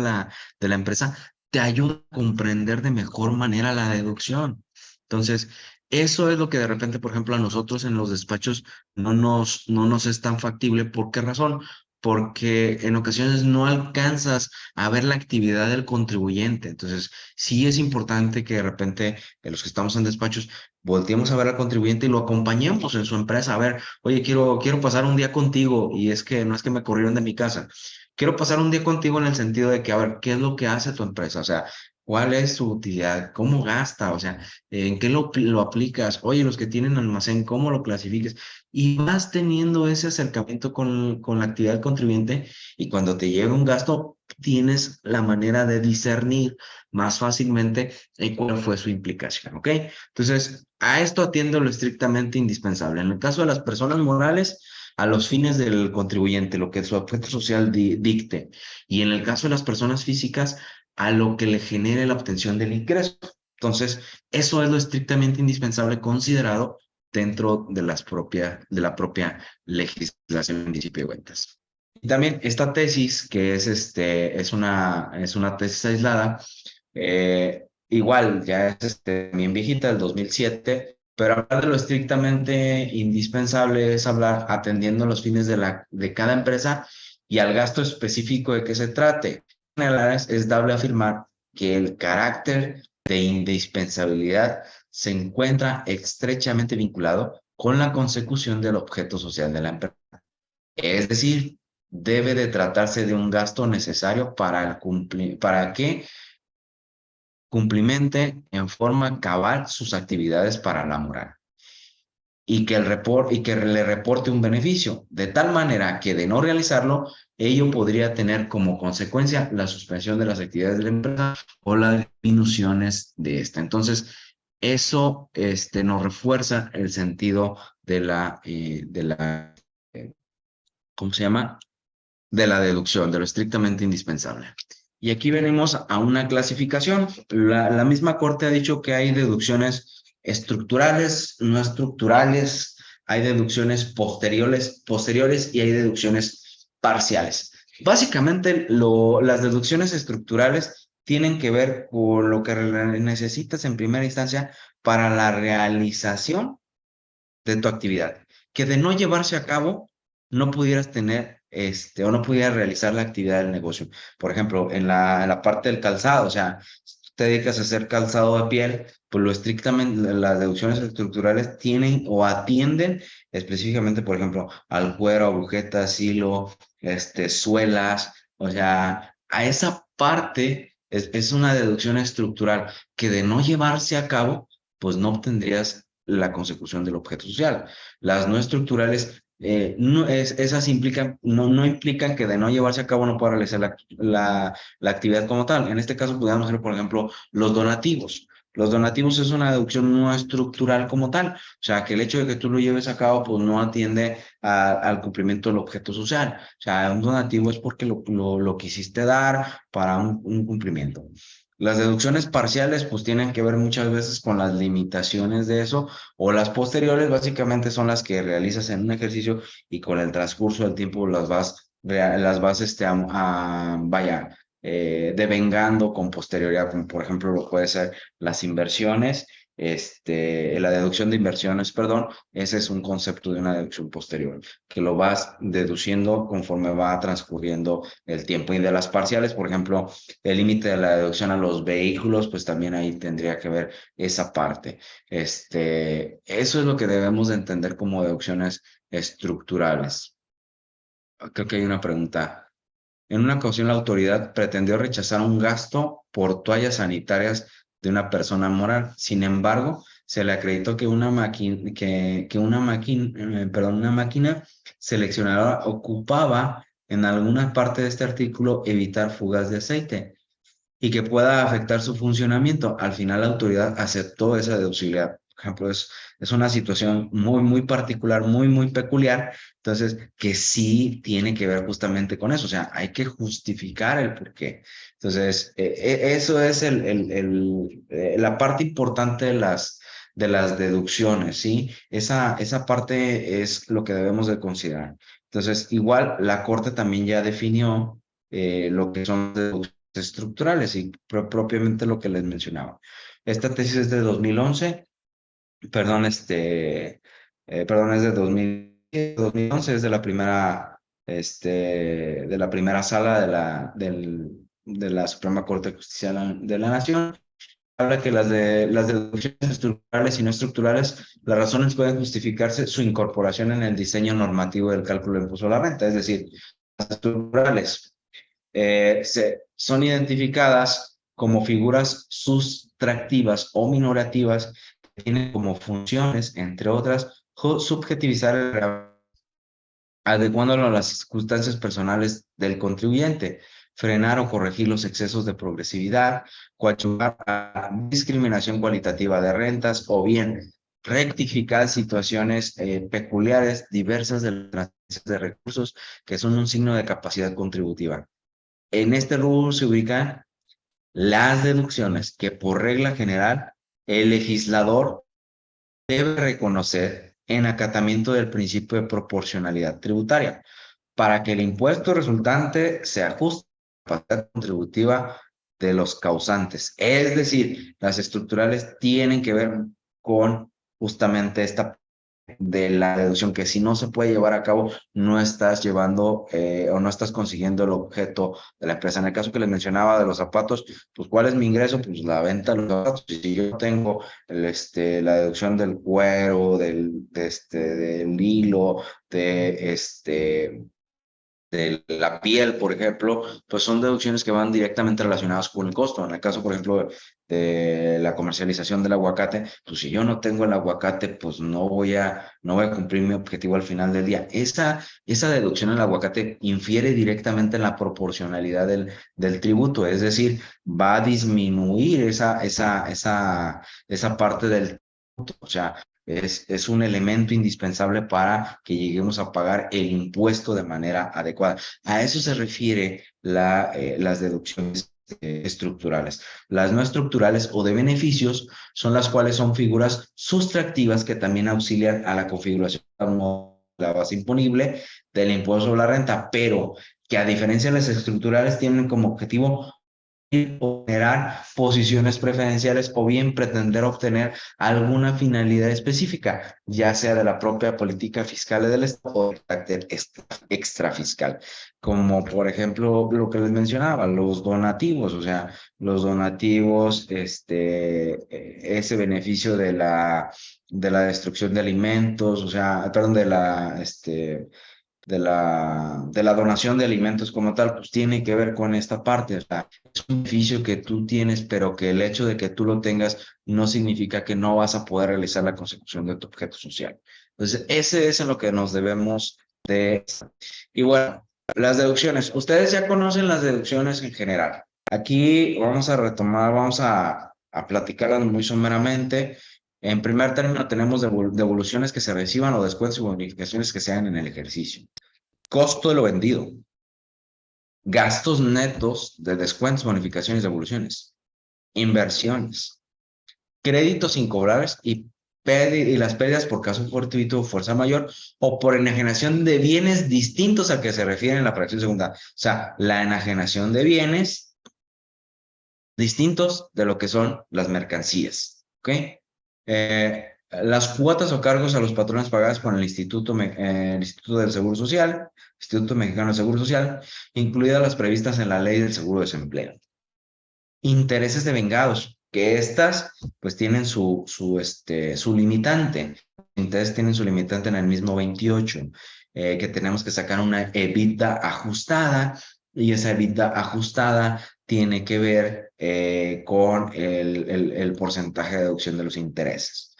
de la empresa te ayuda a comprender de mejor manera la deducción. Entonces, eso es lo que de repente, por ejemplo, a nosotros en los despachos no nos es tan factible. ¿Por qué razón? Porque en ocasiones no alcanzas a ver la actividad del contribuyente. Entonces, sí es importante que de repente, los que estamos en despachos, volteemos a ver al contribuyente y lo acompañemos en su empresa. A ver, oye, quiero pasar un día contigo y es que no es que me corrieron de mi casa. Quiero pasar un día contigo en el sentido de que, a ver, ¿qué es lo que hace tu empresa? O sea, ¿cuál es su utilidad? ¿Cómo gasta? O sea, ¿en qué lo aplicas? Oye, los que tienen almacén, ¿cómo lo clasificas? Y vas teniendo ese acercamiento con la actividad del contribuyente y cuando te llega un gasto, tienes la manera de discernir más fácilmente cuál fue su implicación, ¿ok? Entonces, a esto atiende lo estrictamente indispensable. En el caso de las personas morales, a los fines del contribuyente, lo que su objeto social dicte. Y en el caso de las personas físicas, a lo que le genere la obtención del ingreso. Entonces, eso es lo estrictamente indispensable considerado dentro de de la propia legislación en principio de cuentas. Y también esta tesis, que es una tesis aislada, igual, ya es bien viejita, del 2007, pero hablar de lo estrictamente indispensable es hablar atendiendo los fines de cada empresa y al gasto específico de que se trate. Es dable afirmar que el carácter de indispensabilidad se encuentra estrechamente vinculado con la consecución del objeto social de la empresa. Es decir, debe de tratarse de un gasto necesario para que cumplimente en forma cabal sus actividades para la moral y que le reporte un beneficio, de tal manera que de no realizarlo, ello podría tener como consecuencia la suspensión de las actividades de la empresa o las disminuciones de esta. Entonces, eso nos refuerza el sentido eh, ¿cómo se llama? De la deducción, de lo estrictamente indispensable. Y aquí venimos a una clasificación. La misma Corte ha dicho que hay deducciones estructurales, no estructurales, hay deducciones posteriores y hay deducciones parciales. Básicamente, las deducciones estructurales tienen que ver con lo que necesitas en primera instancia para la realización de tu actividad, que de no llevarse a cabo, no pudieras tener, o no pudieras realizar la actividad del negocio. Por ejemplo, en la parte del calzado, o sea, si tú te dedicas a hacer calzado de piel, pues lo estrictamente, las deducciones estructurales tienen o atienden específicamente, por ejemplo, al cuero, agujetas, hilo, suelas, o sea, a esa parte es una deducción estructural que de no llevarse a cabo, pues no obtendrías la consecución del objeto social. Las no estructurales, esas no implican que de no llevarse a cabo no pueda realizar la actividad como tal. En este caso, podríamos ser, por ejemplo, los donativos. Los donativos es una deducción no estructural como tal, o sea, que el hecho de que tú lo lleves a cabo, pues no atiende al cumplimiento del objeto social. O sea, un donativo es porque lo quisiste dar para un cumplimiento. Las deducciones parciales pues tienen que ver muchas veces con las limitaciones de eso o las posteriores básicamente son las que realizas en un ejercicio y con el transcurso del tiempo las vas devengando con posterioridad, como por ejemplo lo puede ser las inversiones, la deducción de inversiones, perdón, ese es un concepto de una deducción posterior, que lo vas deduciendo conforme va transcurriendo el tiempo. Y de las parciales, por ejemplo, el límite de la deducción a los vehículos, pues también ahí tendría que ver esa parte. Eso es lo que debemos de entender como deducciones estructurales. Creo que hay una pregunta. En una ocasión, la autoridad pretendió rechazar un gasto por toallas sanitarias de una persona moral. Sin embargo, se le acreditó que una máquina seleccionadora ocupaba en alguna parte de este artículo evitar fugas de aceite y que pueda afectar su funcionamiento. Al final, la autoridad aceptó esa deducibilidad. Por ejemplo, es una situación muy particular, muy peculiar, entonces, que sí tiene que ver justamente con eso. O sea, hay que justificar el porqué. Entonces, eso es la parte importante de las deducciones, ¿sí? Esa parte es lo que debemos de considerar. Entonces, igual, la Corte también ya definió lo que son deducciones estructurales y propiamente lo que les mencionaba. Esta tesis es de 2011, perdón, perdón, es de 2011, es de la primera, de la primera sala de la Suprema Corte de Justicia de la Nación. Habla que las deducciones estructurales y no estructurales, las razones pueden justificarse su incorporación en el diseño normativo del cálculo del impuesto a la renta, es decir, las estructurales son identificadas como figuras sustractivas o minorativas que tienen como funciones, entre otras, subjetivizar adecuándolo a las circunstancias personales del contribuyente, frenar o corregir los excesos de progresividad, coadyuvar a discriminación cualitativa de rentas o bien rectificar situaciones peculiares diversas de las transferencias de recursos que son un signo de capacidad contributiva. En este rubro se ubican las deducciones que por regla general el legislador debe reconocer en acatamiento del principio de proporcionalidad tributaria para que el impuesto resultante se ajuste a la capacidad contributiva de los causantes. Es decir, las estructurales tienen que ver con justamente esta de la deducción, que si no se puede llevar a cabo, no estás llevando o no estás consiguiendo el objeto de la empresa. En el caso que les mencionaba de los zapatos, pues ¿cuál es mi ingreso? Pues la venta de los zapatos. Y si yo tengo la deducción del cuero, del hilo, de la piel, por ejemplo, pues son deducciones que van directamente relacionadas con el costo. En el caso, por ejemplo, de la comercialización del aguacate, pues si yo no tengo el aguacate, pues no voy a cumplir mi objetivo al final del día. Esa deducción en el aguacate infiere directamente en la proporcionalidad del tributo, es decir, va a disminuir esa parte del tributo. O sea, es un elemento indispensable para que lleguemos a pagar el impuesto de manera adecuada. A eso se refiere las deducciones estructurales. Las no estructurales o de beneficios son las cuales son figuras sustractivas que también auxilian a la configuración de la base imponible del impuesto sobre la renta, pero que a diferencia de las estructurales tienen como objetivo generar posiciones preferenciales o bien pretender obtener alguna finalidad específica, ya sea de la propia política fiscal del Estado o de carácter extrafiscal, como por ejemplo lo que les mencionaba, los donativos, o sea, los donativos, ese beneficio de la destrucción de alimentos, o sea, perdón, de la donación de alimentos como tal, pues tiene que ver con esta parte. O sea, es un beneficio que tú tienes, pero que el hecho de que tú lo tengas no significa que no vas a poder realizar la consecución de tu objeto social. Entonces, ese es en lo que nos debemos de... Y bueno, las deducciones. Ustedes ya conocen las deducciones en general. Aquí vamos a retomar, vamos a platicarlas muy someramente. En primer término, tenemos devoluciones que se reciban o descuentos y bonificaciones que se hagan en el ejercicio. Costo de lo vendido. Gastos netos de descuentos, bonificaciones y devoluciones. Inversiones. Créditos sin cobrar y las pérdidas por caso fortuito o fuerza mayor o por enajenación de bienes distintos a que se refiere en la fracción segunda. O sea, la enajenación de bienes distintos de lo que son las mercancías. ¿Ok? Las cuotas o cargos a los patrones pagadas por el Instituto del Seguro Social, Instituto Mexicano del Seguro Social, incluidas las previstas en la Ley del Seguro de Desempleo. Intereses devengados, que estas pues tienen su limitante. Intereses tienen su limitante en el mismo 28, que tenemos que sacar una EBITDA ajustada y esa EBITDA ajustada tiene que ver con el porcentaje de deducción de los intereses.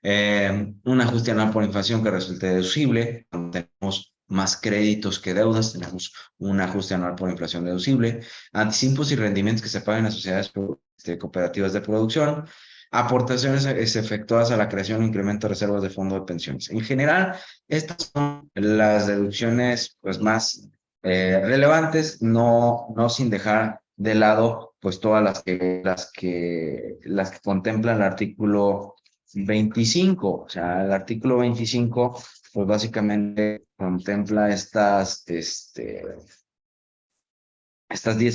Un ajuste anual por inflación que resulte deducible. Cuando tenemos más créditos que deudas, tenemos un ajuste anual por inflación deducible. Anticipos y rendimientos que se pagan a sociedades cooperativas de producción. Aportaciones efectuadas a la creación o incremento de reservas de fondo de pensiones. En general, estas son las deducciones pues, más relevantes, no sin dejar de lado pues todas las que contemplan el artículo 25. O sea, el artículo 25 pues básicamente contempla estas 10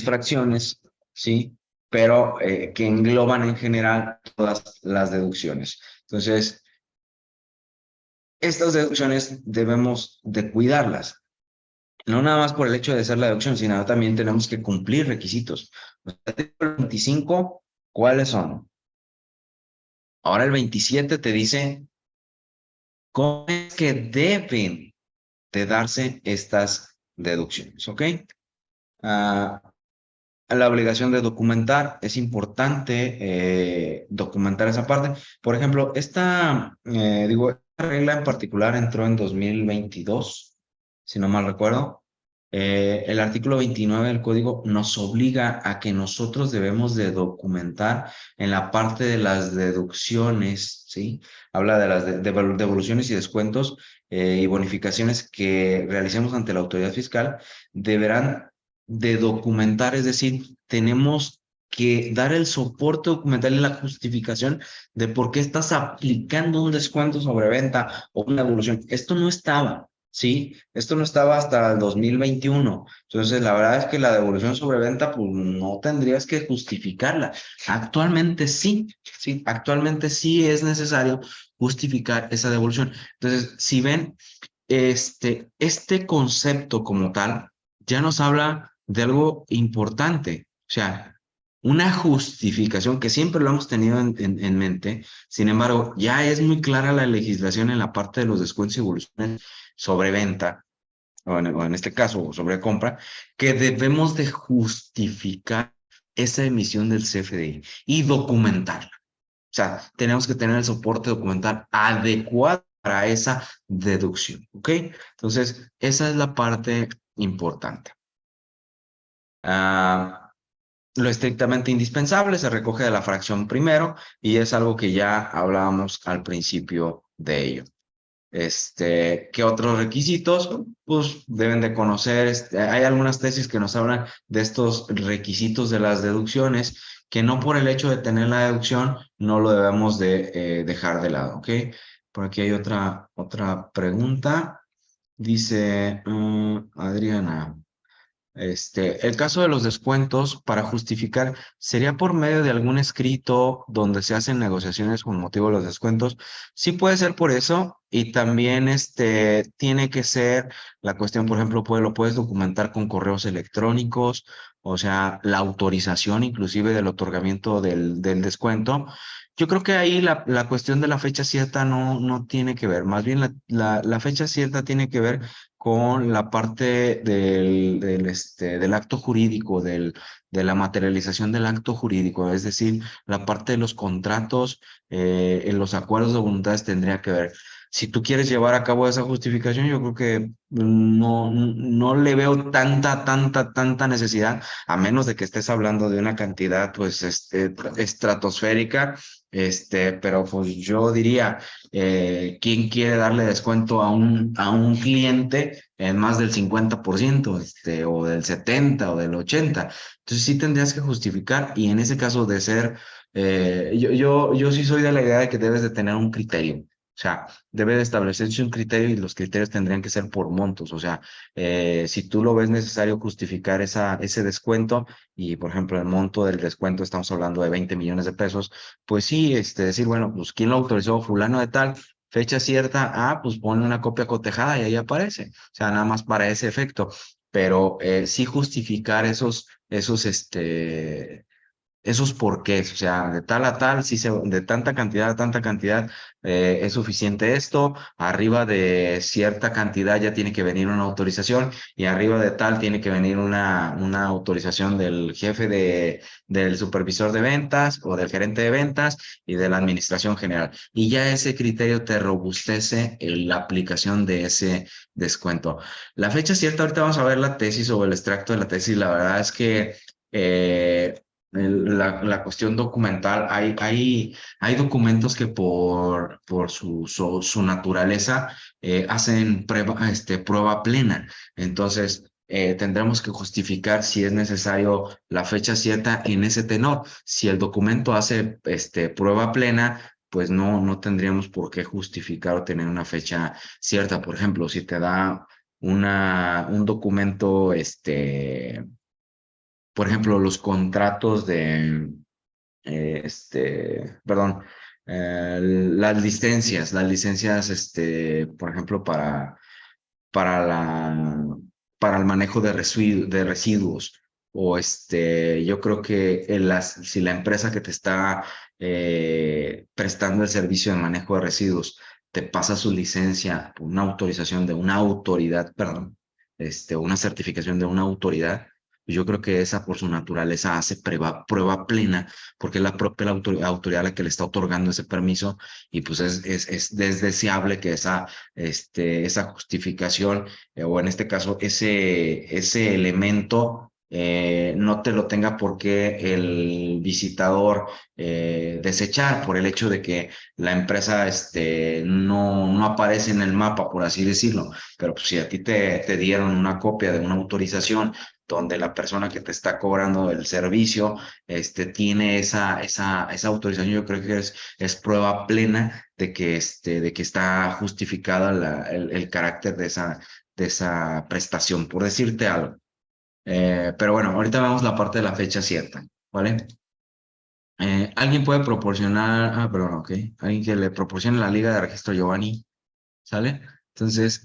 fracciones, ¿sí? Pero que engloban en general todas las deducciones. Entonces, estas deducciones debemos de cuidarlas. No nada más por el hecho de ser la deducción, sino también tenemos que cumplir requisitos. El artículo 25, ¿cuáles son? Ahora el 27 te dice cómo es que deben de darse estas deducciones, ¿ok? La obligación de documentar, es importante documentar esa parte. Por ejemplo, esta regla en particular entró en 2022, si no mal recuerdo. El artículo 29 del código nos obliga a que nosotros debemos de documentar en la parte de las deducciones, ¿sí? Habla de las devoluciones y descuentos y bonificaciones que realicemos ante la autoridad fiscal, deberán de documentar, es decir, tenemos que dar el soporte documental y la justificación de por qué estás aplicando un descuento sobre venta o una devolución. Esto no estaba, ¿sí? Esto no estaba hasta el 2021. Entonces, la verdad es que la devolución sobre venta, pues no tendrías que justificarla. Actualmente sí, sí, actualmente sí es necesario justificar esa devolución. Entonces, si ven, este concepto como tal ya nos habla de algo importante, o sea, una justificación que siempre lo hemos tenido en mente. Sin embargo, ya es muy clara la legislación en la parte de los descuentos y evoluciones sobre venta, o en este caso sobre compra, que debemos de justificar esa emisión del CFDI y documentarla. O sea, tenemos que tener el soporte documental adecuado para esa deducción, ¿ok? Entonces, esa es la parte importante. Lo estrictamente indispensable se recoge de la fracción primero y es algo que ya hablábamos al principio de ello. ¿Qué otros requisitos? Pues deben de conocer, hay algunas tesis que nos hablan de estos requisitos de las deducciones, que no por el hecho de tener la deducción no lo debemos de dejar de lado, ¿ok? Por aquí hay otra pregunta. Dice Adriana. El caso de los descuentos, para justificar, ¿sería por medio de algún escrito donde se hacen negociaciones con motivo de los descuentos? Sí puede ser por eso, y también tiene que ser la cuestión, por ejemplo, lo puedes documentar con correos electrónicos, o sea, la autorización inclusive del otorgamiento del descuento. Yo creo que ahí la cuestión de la fecha cierta no tiene que ver, más bien la fecha cierta tiene que ver con la parte del acto jurídico, de la materialización del acto jurídico, es decir, la parte de los contratos, en los acuerdos de voluntades tendría que ver. Si tú quieres llevar a cabo esa justificación, yo creo que no le veo tanta necesidad, a menos de que estés hablando de una cantidad, pues, estratosférica, pero pues yo diría, ¿quién quiere darle descuento a un cliente en más del 50%, o del 70% o del 80%? Entonces sí tendrías que justificar, y en ese caso de ser, yo sí soy de la idea de que debes de tener un criterio. O sea, debe de establecerse un criterio y los criterios tendrían que ser por montos. O sea, si tú lo ves necesario justificar ese descuento y, por ejemplo, el monto del descuento, estamos hablando de 20 millones de pesos, pues sí, decir, bueno, pues ¿quién lo autorizó? Fulano de tal, fecha cierta, pues pone una copia cotejada y ahí aparece. O sea, nada más para ese efecto. Pero sí justificar esos porqués, o sea, de tal a tal, de tanta cantidad a tanta cantidad es suficiente esto, arriba de cierta cantidad ya tiene que venir una autorización y arriba de tal tiene que venir una autorización del jefe del supervisor de ventas o del gerente de ventas y de la administración general. Y ya ese criterio te robustece en la aplicación de ese descuento. La fecha cierta, ahorita vamos a ver la tesis o el extracto de la tesis, la verdad es que... la cuestión documental, hay documentos que por su naturaleza hacen prueba plena. Entonces, tendremos que justificar si es necesario la fecha cierta en ese tenor. Si el documento hace prueba plena, pues no tendríamos por qué justificar o tener una fecha cierta. Por ejemplo, si te da un documento, por ejemplo, los contratos perdón, las licencias, por ejemplo, para para el manejo de residuos, o yo creo que si la empresa que te está prestando el servicio de manejo de residuos te pasa su licencia, una autorización de una autoridad, perdón, una certificación de una autoridad, yo creo que esa por su naturaleza hace prueba plena, porque es la propia autoridad la que le está otorgando ese permiso, y pues es deseable que esa justificación, o en este caso ese elemento, no te lo tenga por qué el visitador desechar por el hecho de que la empresa no aparece en el mapa, por así decirlo. Pero pues, si a ti te dieron una copia de una autorización donde la persona que te está cobrando el servicio tiene esa autorización, yo creo que es prueba plena de que está justificada el carácter de esa prestación, por decirte algo. Pero bueno, ahorita vemos la parte de la fecha cierta, ¿vale? ¿Alguien puede proporcionar, perdón, ok, alguien que le proporcione la liga de registro Giovanni, ¿sale? Entonces,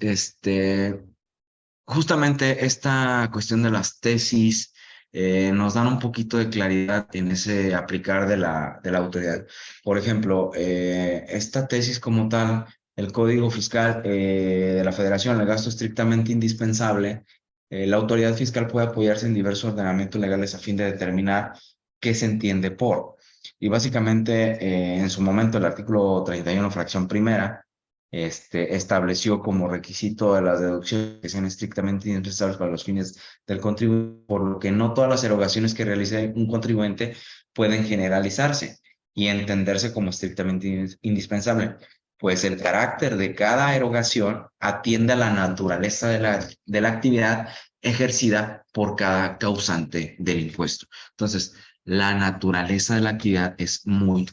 justamente esta cuestión de las tesis nos dan un poquito de claridad en ese aplicar de la autoridad. Por ejemplo, esta tesis como tal, el Código Fiscal de la Federación, el gasto estrictamente indispensable, la autoridad fiscal puede apoyarse en diversos ordenamientos legales a fin de determinar qué se entiende por. Y básicamente, en su momento, el artículo 31, fracción primera, estableció como requisito de las deducciones que sean estrictamente indispensables para los fines del contribuyente, por lo que no todas las erogaciones que realice un contribuyente pueden generalizarse y entenderse como estrictamente indispensable, pues el carácter de cada erogación atiende a la naturaleza de la actividad ejercida por cada causante del impuesto. Entonces, la naturaleza de la actividad es muy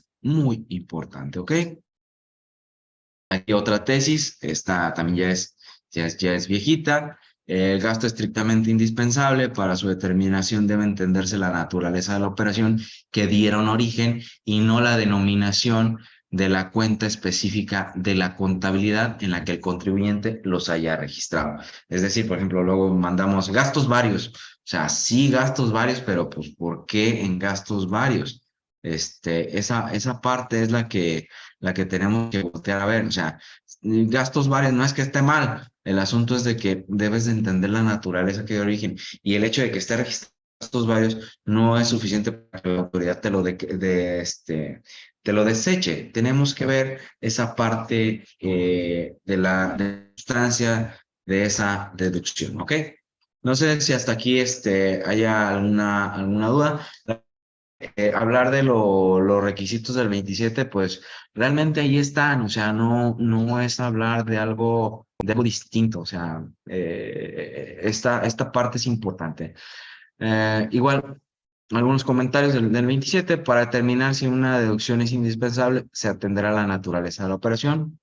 importante, ¿ok? Aquí otra tesis, esta también ya es viejita. El gasto estrictamente indispensable para su determinación debe entenderse la naturaleza de la operación que dieron origen y no la denominación de la cuenta específica de la contabilidad en la que el contribuyente los haya registrado. Es decir, por ejemplo, luego mandamos gastos varios. O sea, sí gastos varios, pero pues ¿por qué en gastos varios? Esa parte es la que tenemos que voltear a ver. O sea, gastos varios no es que esté mal, el asunto es de que debes de entender la naturaleza que de origen, y el hecho de que esté registrado gastos varios no es suficiente para que la autoridad te lo deseche. Tenemos que ver esa parte de la sustancia de esa deducción, ¿ok? No sé si hasta aquí haya alguna duda. Hablar de los requisitos del 27, pues realmente ahí están, o sea, no es hablar de algo distinto, o sea, esta parte es importante. Igual, algunos comentarios del 27, para determinar si una deducción es indispensable, se atenderá a la naturaleza de la operación.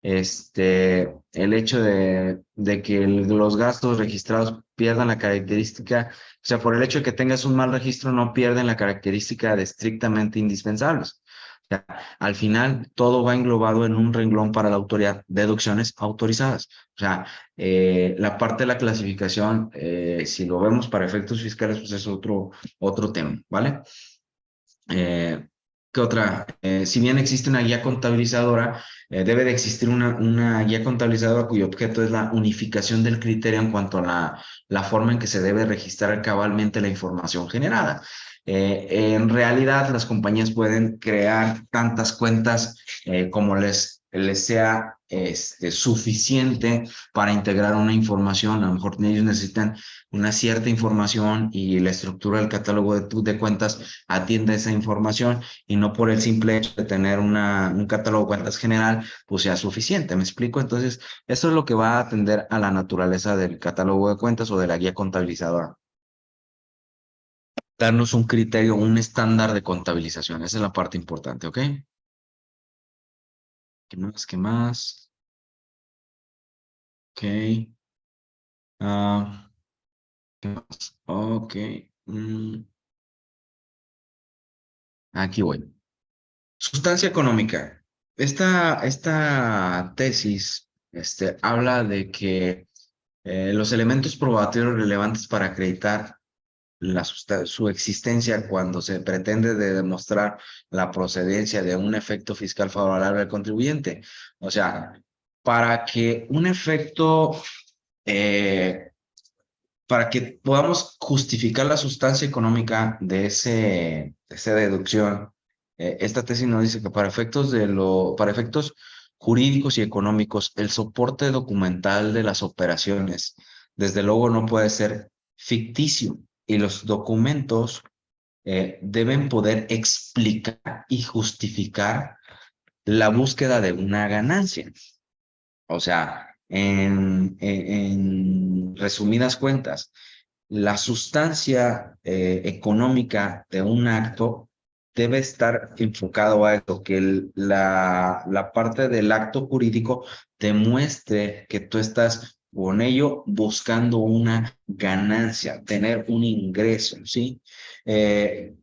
El hecho de que los gastos registrados pierdan la característica, o sea, por el hecho de que tengas un mal registro, no pierden la característica de estrictamente indispensables. O sea, al final, todo va englobado en un renglón para la autoridad, deducciones autorizadas. O sea, la parte de la clasificación, si lo vemos para efectos fiscales, pues es otro tema, ¿vale? ¿Qué otra? Si bien existe una guía contabilizadora, debe de existir una guía contabilizadora cuyo objeto es la unificación del criterio en cuanto a la forma en que se debe registrar cabalmente la información generada. En realidad, las compañías pueden crear tantas cuentas como les sea suficiente para integrar una información. A lo mejor ellos necesitan una cierta información y la estructura del catálogo de cuentas atiende esa información y no por el simple hecho de tener un catálogo de cuentas general, pues sea suficiente. ¿Me explico? Entonces, eso es lo que va a atender a la naturaleza del catálogo de cuentas o de la guía contabilizadora. Darnos un criterio, un estándar de contabilización. Esa es la parte importante, ¿ok? ¿Qué más? ¿Qué más? Ok. Ah, ¿qué más? Ok. mm, Aquí voy. Sustancia económica. Esta tesis habla de que los elementos probatorios relevantes para acreditar su existencia cuando se pretende demostrar la procedencia de un efecto fiscal favorable al contribuyente. O sea, para que un efecto, eh, para que podamos justificar la sustancia económica de esa deducción, esta tesis nos dice que para efectos jurídicos y económicos, el soporte documental de las operaciones, desde luego, no puede ser ficticio y los documentos deben poder explicar y justificar la búsqueda de una ganancia. O sea, en resumidas cuentas, la sustancia económica de un acto debe estar enfocado a esto, que la parte del acto jurídico demuestre que tú estás con ello buscando una ganancia, tener un ingreso, ¿sí?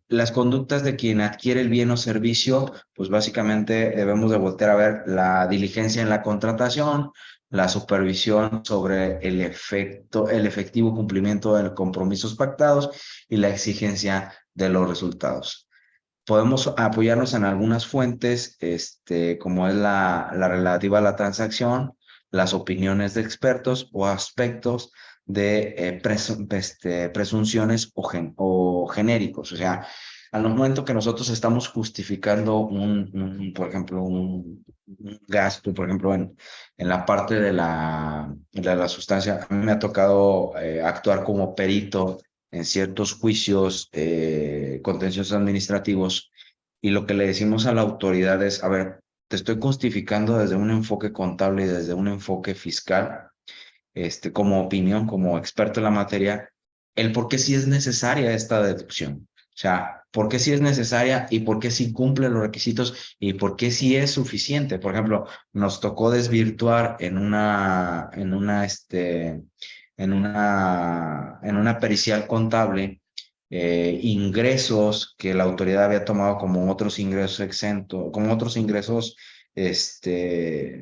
Las conductas de quien adquiere el bien o servicio, pues básicamente debemos de voltear a ver la diligencia en la contratación, la supervisión sobre el efectivo cumplimiento de los compromisos pactados y la exigencia de los resultados. Podemos apoyarnos en algunas fuentes, como es la relativa a la transacción, las opiniones de expertos o aspectos de presunciones o genéricos. O sea, al momento que nosotros estamos justificando por ejemplo, un gasto, por ejemplo, en la parte de la sustancia, a mí me ha tocado actuar como perito en ciertos juicios contenciosos administrativos y lo que le decimos a la autoridad es, a ver, te estoy justificando desde un enfoque contable y desde un enfoque fiscal, como opinión, como experto en la materia, el por qué sí es necesaria esta deducción. O sea, por qué sí es necesaria y por qué sí cumple los requisitos y por qué sí es suficiente. Por ejemplo, nos tocó desvirtuar en una pericial contable ingresos que la autoridad había tomado como otros ingresos exentos, como otros ingresos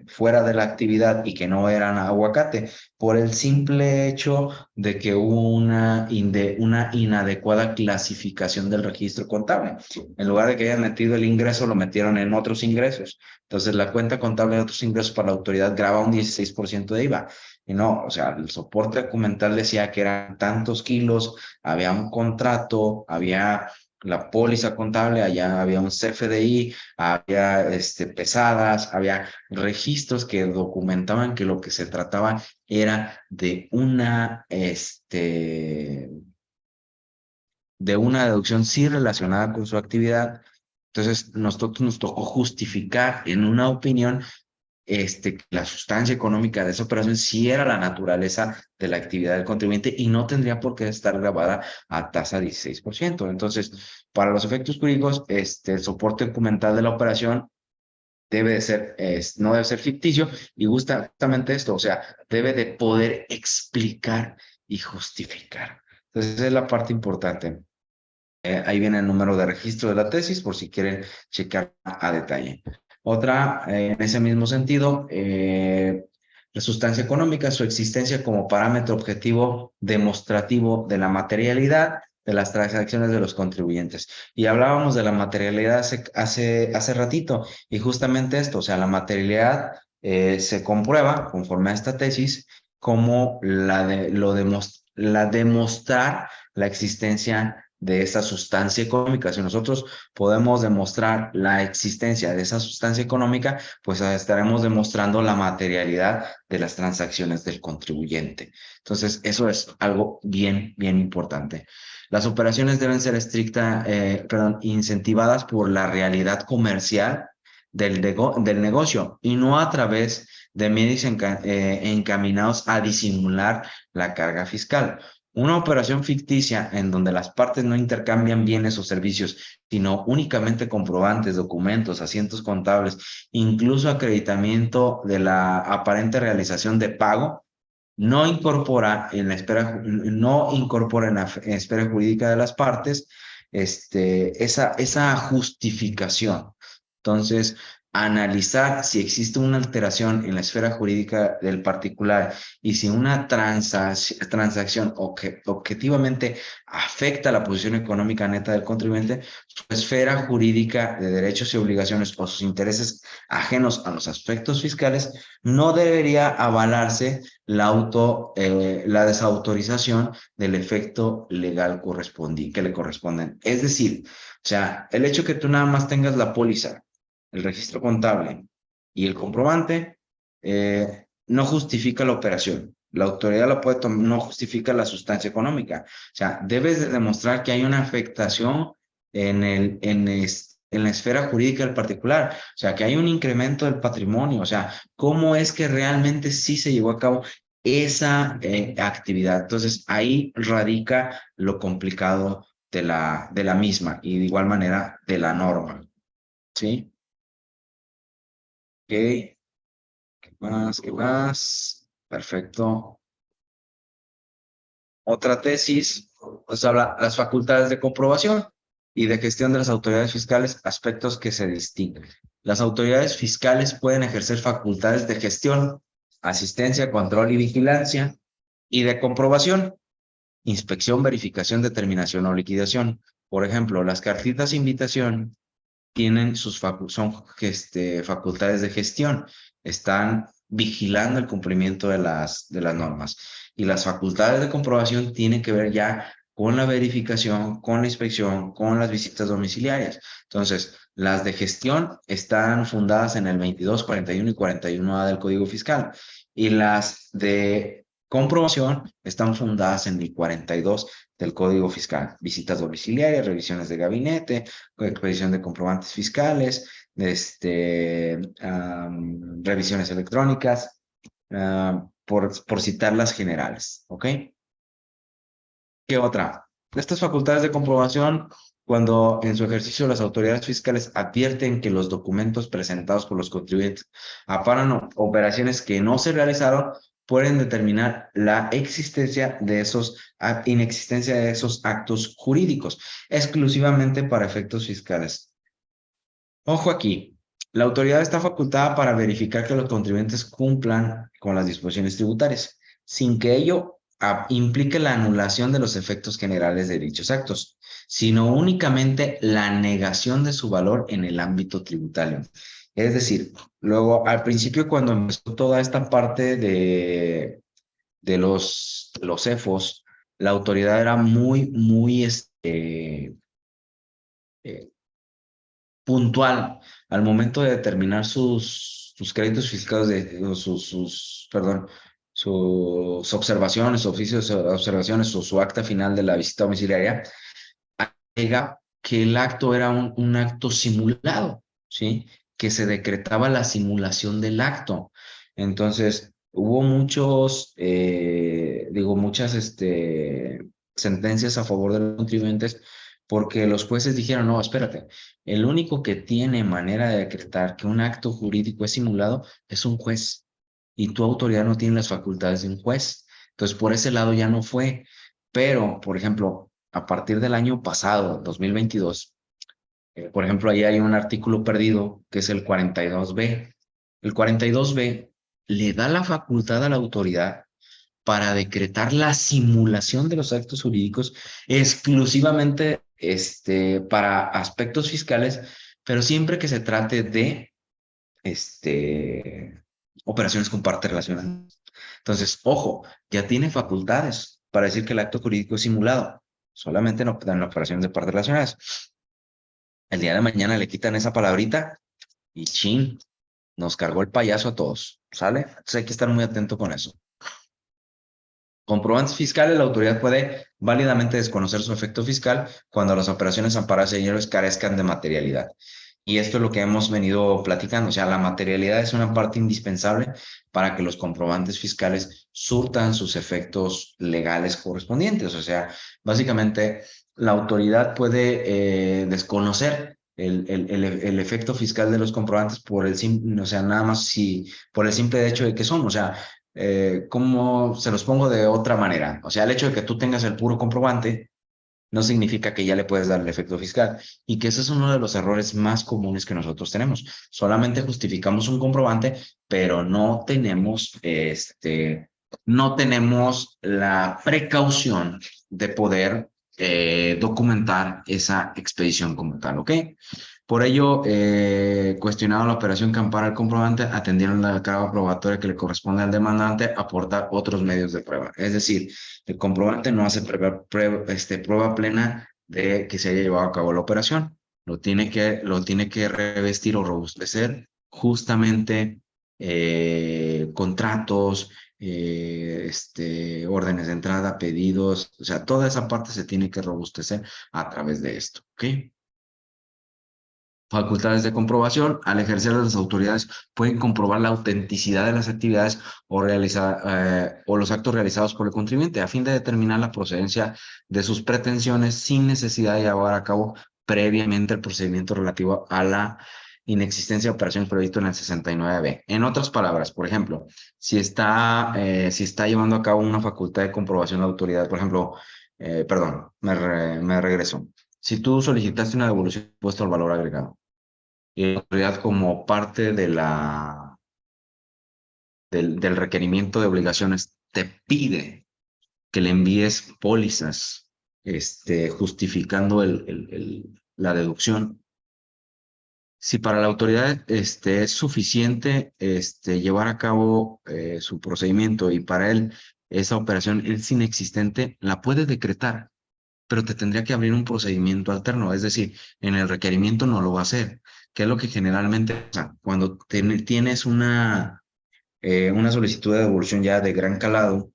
fuera de la actividad y que no eran aguacate, por el simple hecho de que hubo una inadecuada clasificación del registro contable. En lugar de que hayan metido el ingreso, lo metieron en otros ingresos. Entonces, la cuenta contable de otros ingresos para la autoridad graba un 16% de IVA. Y no, o sea, el soporte documental decía que eran tantos kilos, había un contrato, había la póliza contable, allá había un CFDI, había pesadas, había registros que documentaban que lo que se trataba era de una deducción sí relacionada con su actividad. Entonces, nosotros nos tocó justificar en una opinión la sustancia económica de esa operación sí era la naturaleza de la actividad del contribuyente y no tendría por qué estar grabada a tasa 16%. Entonces, para los efectos jurídicos, el soporte documental de la operación no debe ser ficticio y justamente esto, o sea, debe de poder explicar y justificar. Entonces, esa es la parte importante. Ahí viene el número de registro de la tesis por si quieren checar a detalle. Otra, en ese mismo sentido, la sustancia económica, su existencia como parámetro objetivo demostrativo de la materialidad de las transacciones de los contribuyentes. Y hablábamos de la materialidad hace ratito, y justamente esto, o sea, la materialidad se comprueba, conforme a esta tesis, como la demostrar la existencia de esa sustancia económica. Si nosotros podemos demostrar la existencia de esa sustancia económica, pues estaremos demostrando la materialidad de las transacciones del contribuyente. Entonces, eso es algo bien, bien importante. Las operaciones deben ser incentivadas por la realidad comercial del negocio y no a través de medios encaminados a disimular la carga fiscal. Una operación ficticia en donde las partes no intercambian bienes o servicios, sino únicamente comprobantes, documentos, asientos contables, incluso acreditamiento de la aparente realización de pago, no incorpora en la esfera jurídica de las partes esa justificación. Entonces, analizar si existe una alteración en la esfera jurídica del particular y si una transacción objetivamente afecta la posición económica neta del contribuyente, su esfera jurídica de derechos y obligaciones o sus intereses ajenos a los aspectos fiscales, no debería avalarse la desautorización del efecto legal que le corresponden. Es decir, o sea, el hecho que tú nada más tengas la póliza, el registro contable y el comprobante, no justifica la operación. La autoridad no justifica la sustancia económica. O sea, debes de demostrar que hay una afectación en la esfera jurídica del particular. O sea, que hay un incremento del patrimonio. O sea, cómo es que realmente sí se llevó a cabo esa actividad. Entonces, ahí radica lo complicado de la misma y de igual manera de la norma. ¿Sí? Ok, ¿qué más? ¿Qué más? Perfecto. Otra tesis, pues habla las facultades de comprobación y de gestión de las autoridades fiscales, aspectos que se distinguen. Las autoridades fiscales pueden ejercer facultades de gestión, asistencia, control y vigilancia, y de comprobación, inspección, verificación, determinación o liquidación. Por ejemplo, las cartitas de invitación tienen facultades de gestión, están vigilando el cumplimiento de las normas. Y las facultades de comprobación tienen que ver ya con la verificación, con la inspección, con las visitas domiciliarias. Entonces, las de gestión están fundadas en el 22, 41 y 41A del Código Fiscal. Y las de comprobación están fundadas en el 42 del Código Fiscal. Visitas domiciliarias, revisiones de gabinete, expedición de comprobantes fiscales, revisiones electrónicas, por citar las generales, ¿ok? ¿Qué otra? Estas facultades de comprobación, cuando en su ejercicio las autoridades fiscales advierten que los documentos presentados por los contribuyentes aparan operaciones que no se realizaron, pueden determinar la inexistencia de esos actos jurídicos, exclusivamente para efectos fiscales. Ojo aquí, la autoridad está facultada para verificar que los contribuyentes cumplan con las disposiciones tributarias, sin que ello implique la anulación de los efectos generales de dichos actos, sino únicamente la negación de su valor en el ámbito tributario. Es decir, luego al principio cuando empezó toda esta parte de los CEFOS, la autoridad era muy, muy puntual al momento de determinar sus créditos fiscales, sus observaciones, su oficio de observaciones o su acta final de la visita domiciliaria, alega que el acto era un acto simulado, ¿sí? Que se decretaba la simulación del acto. Entonces, hubo muchas sentencias a favor de los contribuyentes porque los jueces dijeron, no, espérate, el único que tiene manera de decretar que un acto jurídico es simulado es un juez y tu autoridad no tiene las facultades de un juez. Entonces, por ese lado ya no fue. Pero, por ejemplo, a partir del año pasado, 2022, por ejemplo, ahí hay un artículo perdido que es el 42B. El 42B le da la facultad a la autoridad para decretar la simulación de los actos jurídicos exclusivamente para aspectos fiscales, pero siempre que se trate de operaciones con partes relacionadas. Entonces, ojo, ya tiene facultades para decir que el acto jurídico es simulado, solamente no dan operaciones de partes relacionadas. El día de mañana le quitan esa palabrita y chin, nos cargó el payaso a todos, ¿sale? Entonces hay que estar muy atento con eso. Comprobantes fiscales, la autoridad puede válidamente desconocer su efecto fiscal cuando las operaciones amparadas en ellos carezcan de materialidad. Y esto es lo que hemos venido platicando. O sea, la materialidad es una parte indispensable para que los comprobantes fiscales surtan sus efectos legales correspondientes. O sea, básicamente la autoridad puede desconocer el efecto fiscal de los comprobantes por el simple, o sea, nada más si por el simple hecho de que son, o sea, ¿cómo se los pongo de otra manera? O sea, el hecho de que tú tengas el puro comprobante no significa que ya le puedes dar el efecto fiscal y que ese es uno de los errores más comunes que nosotros tenemos. Solamente justificamos un comprobante, pero no tenemos la precaución de poder documentar esa expedición como tal, ¿ok? Por ello, cuestionado la operación que ampara el comprobante, atendieron la carga probatoria que le corresponde al demandante aportar otros medios de prueba. Es decir, el comprobante no hace prueba plena de que se haya llevado a cabo la operación. Lo tiene que revestir o robustecer justamente contratos, órdenes de entrada, pedidos, o sea, toda esa parte se tiene que robustecer a través de esto, ¿ok? Facultades de comprobación. Al ejercer las autoridades pueden comprobar la autenticidad de las actividades o los actos realizados por el contribuyente a fin de determinar la procedencia de sus pretensiones sin necesidad de llevar a cabo previamente el procedimiento relativo a la inexistencia de operaciones previsto en el 69B. En otras palabras, por ejemplo, si está llevando a cabo una facultad de comprobación la autoridad, por ejemplo, perdón, me regreso. Si tú solicitaste una devolución de impuesto al valor agregado y la autoridad como parte del requerimiento de obligaciones te pide que le envíes pólizas justificando la deducción. Si para la autoridad es suficiente llevar a cabo su procedimiento y para él esa operación es inexistente, la puede decretar, pero te tendría que abrir un procedimiento alterno, es decir, en el requerimiento no lo va a hacer, que es lo que generalmente pasa cuando tienes una solicitud de devolución ya de gran calado,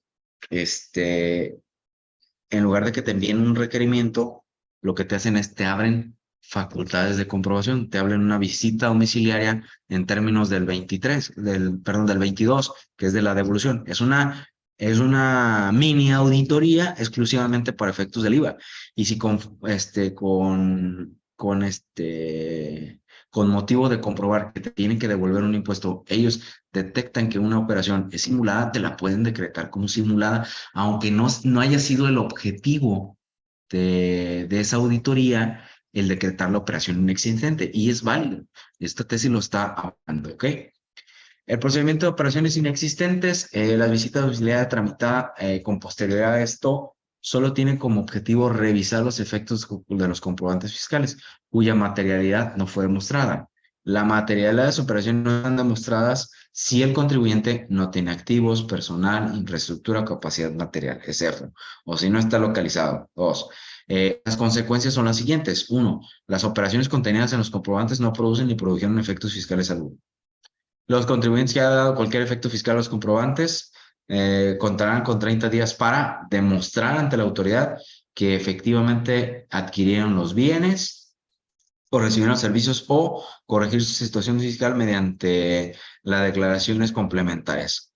en lugar de que te envíen un requerimiento, lo que te hacen es te abren facultades de comprobación, te abren una visita domiciliaria en términos del 23, perdón, del 22, que es de la devolución. Es una mini auditoría exclusivamente para efectos del IVA. Y si con motivo de comprobar que te tienen que devolver un impuesto, ellos detectan que una operación es simulada, te la pueden decretar como simulada, aunque no haya sido el objetivo de esa auditoría el decretar la operación inexistente, y es válido. Esta tesis lo está hablando, ¿ok? El procedimiento de operaciones inexistentes, la visita domiciliaria tramitada con posterioridad a esto, solo tiene como objetivo revisar los efectos de los comprobantes fiscales, cuya materialidad no fue demostrada. La materialidad de las operaciones no están demostradas si el contribuyente no tiene activos, personal, infraestructura o capacidad material, etc. O si no está localizado. 2. Las consecuencias son las siguientes. 1. Las operaciones contenidas en los comprobantes no producen ni produjeron efectos fiscales alguno. Los contribuyentes que hayan dado cualquier efecto fiscal a los comprobantes contarán con 30 días para demostrar ante la autoridad que efectivamente adquirieron los bienes o recibieron servicios o corregir su situación fiscal mediante las declaraciones complementarias.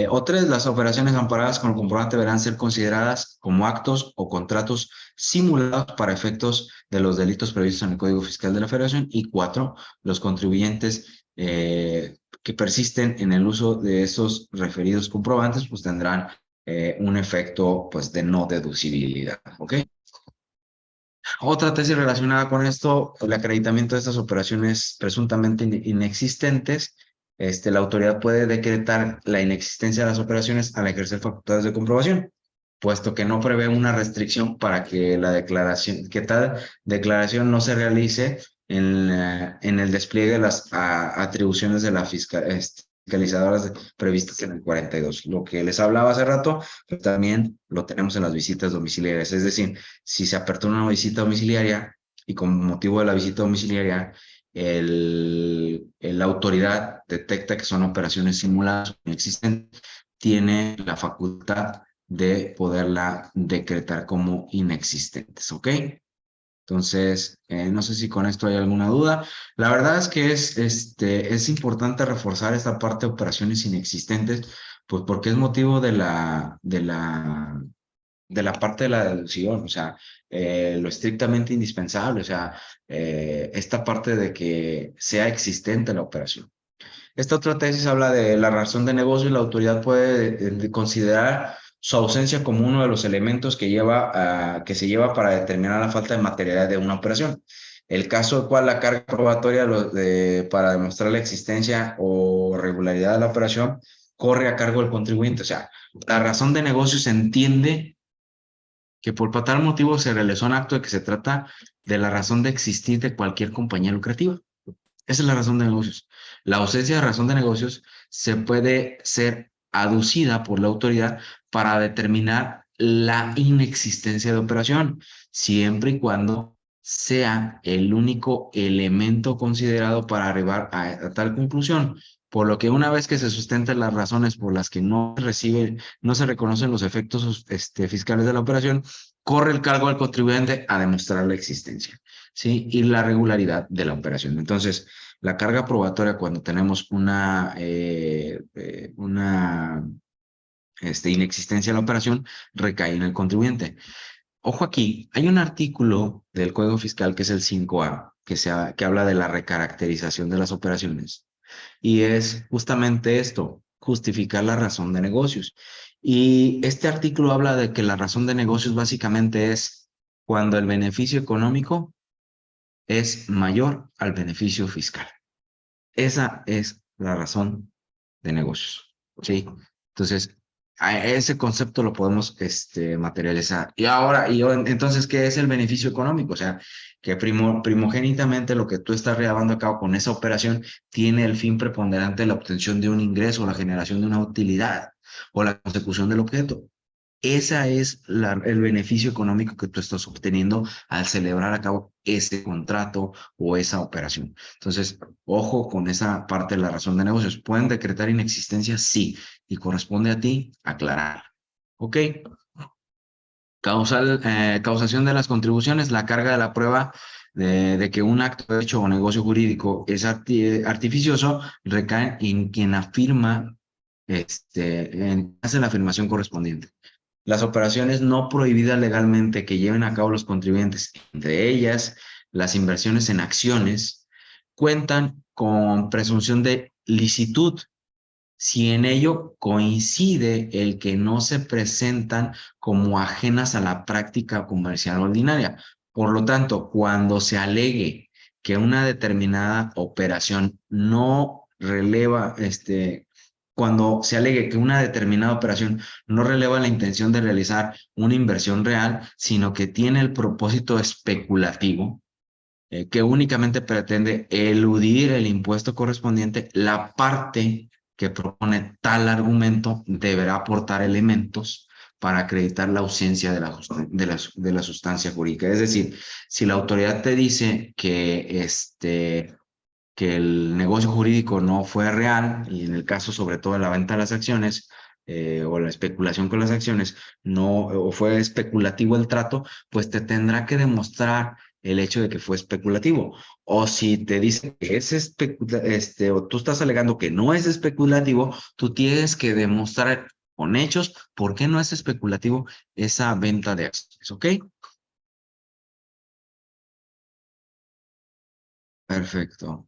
O 3, las operaciones amparadas con el comprobante deberán ser consideradas como actos o contratos simulados para efectos de los delitos previstos en el Código Fiscal de la Federación. Y 4, los contribuyentes que persisten en el uso de esos referidos comprobantes, pues tendrán un efecto pues, de no deducibilidad. ¿Ok? Otra tesis relacionada con esto, el acreditamiento de estas operaciones presuntamente inexistentes la autoridad puede decretar la inexistencia de las operaciones al ejercer facultades de comprobación, puesto que no prevé una restricción para que que tal declaración no se realice en el despliegue de las atribuciones de la fiscalizadoras previstas en el 42. Lo que les hablaba hace rato, pero también lo tenemos en las visitas domiciliarias. Es decir, si se apertura una visita domiciliaria y con motivo de la visita domiciliaria, la autoridad detecta que son operaciones simuladas o inexistentes, tiene la facultad de poderla decretar como inexistentes, ¿ok? Entonces, no sé si con esto hay alguna duda. La verdad es que es importante reforzar esta parte de operaciones inexistentes, pues porque es motivo de la parte de la deducción, o sea, lo estrictamente indispensable, o sea, esta parte de que sea existente la operación. Esta otra tesis habla de la razón de negocio y la autoridad puede considerar su ausencia como uno de los elementos que se lleva para determinar la falta de materialidad de una operación. El caso del cual la carga probatoria para demostrar la existencia o regularidad de la operación corre a cargo del contribuyente. O sea, la razón de negocio se entiende que por tal motivo se realizó un acto de que se trata de la razón de existir de cualquier compañía lucrativa. Esa es la razón de negocios. La ausencia de razón de negocios se puede ser aducida por la autoridad para determinar la inexistencia de operación, siempre y cuando sea el único elemento considerado para arribar a tal conclusión. Por lo que una vez que se sustenten las razones por las que no se reconocen los efectos fiscales de la operación, corre el cargo al contribuyente a demostrar la existencia, ¿sí? Y la regularidad de la operación. Entonces, la carga probatoria cuando tenemos una inexistencia de la operación recae en el contribuyente. Ojo aquí, hay un artículo del Código Fiscal que es el 5A, que habla de la recaracterización de las operaciones. Y es justamente esto, justificar la razón de negocios. Y este artículo habla de que la razón de negocios básicamente es cuando el beneficio económico es mayor al beneficio fiscal. Esa es la razón de negocios, ¿sí? Entonces, a ese concepto lo podemos materializar. Entonces, ¿qué es el beneficio económico? O sea, que primogénitamente lo que tú estás llevando a cabo con esa operación tiene el fin preponderante de la obtención de un ingreso, la generación de una utilidad o la consecución del objeto. Ese es el beneficio económico que tú estás obteniendo al celebrar a cabo ese contrato o esa operación. Entonces, ojo con esa parte de la razón de negocios. ¿Pueden decretar inexistencia? Sí. Y corresponde a ti aclarar. ¿Ok? Causación de las contribuciones, la carga de la prueba de que un acto de hecho o negocio jurídico es artificioso recae en quien afirma, hace la afirmación correspondiente. Las operaciones no prohibidas legalmente que lleven a cabo los contribuyentes, entre ellas las inversiones en acciones, cuentan con presunción de licitud si en ello coincide el que no se presentan como ajenas a la práctica comercial ordinaria. Por lo tanto, cuando se alegue que una determinada operación no releva, cuando se alegue que una determinada operación no releva la intención de realizar una inversión real, sino que tiene el propósito especulativo, que únicamente pretende eludir el impuesto correspondiente, la parte que propone tal argumento deberá aportar elementos para acreditar la ausencia de la sustancia jurídica. Es decir, si la autoridad te dice que el negocio jurídico no fue real, y en el caso sobre todo de la venta de las acciones, o la especulación con las acciones, no, o fue especulativo el trato, pues te tendrá que demostrar el hecho de que fue especulativo. O si te dice que o tú estás alegando que no es especulativo, tú tienes que demostrar con hechos por qué no es especulativo esa venta de acciones, ¿ok? Perfecto.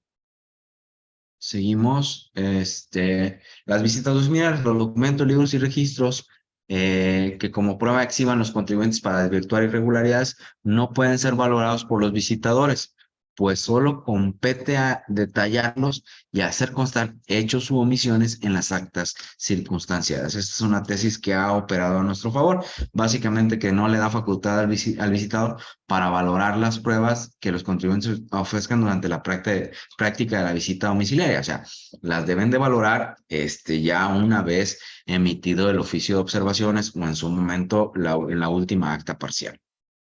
Seguimos. Las visitas domiciliarias, los documentos, libros y registros que como prueba exhiban los contribuyentes para desvirtuar irregularidades no pueden ser valorados por los visitadores. pues solo compete a detallarlos y hacer constar hechos u omisiones en las actas circunstanciadas. Esta es una tesis que ha operado a nuestro favor, básicamente que no le da facultad al visitador para valorar las pruebas que los contribuyentes ofrezcan durante la práctica de la visita domiciliaria. O sea, las deben de valorar ya una vez emitido el oficio de observaciones o en su momento en la última acta parcial.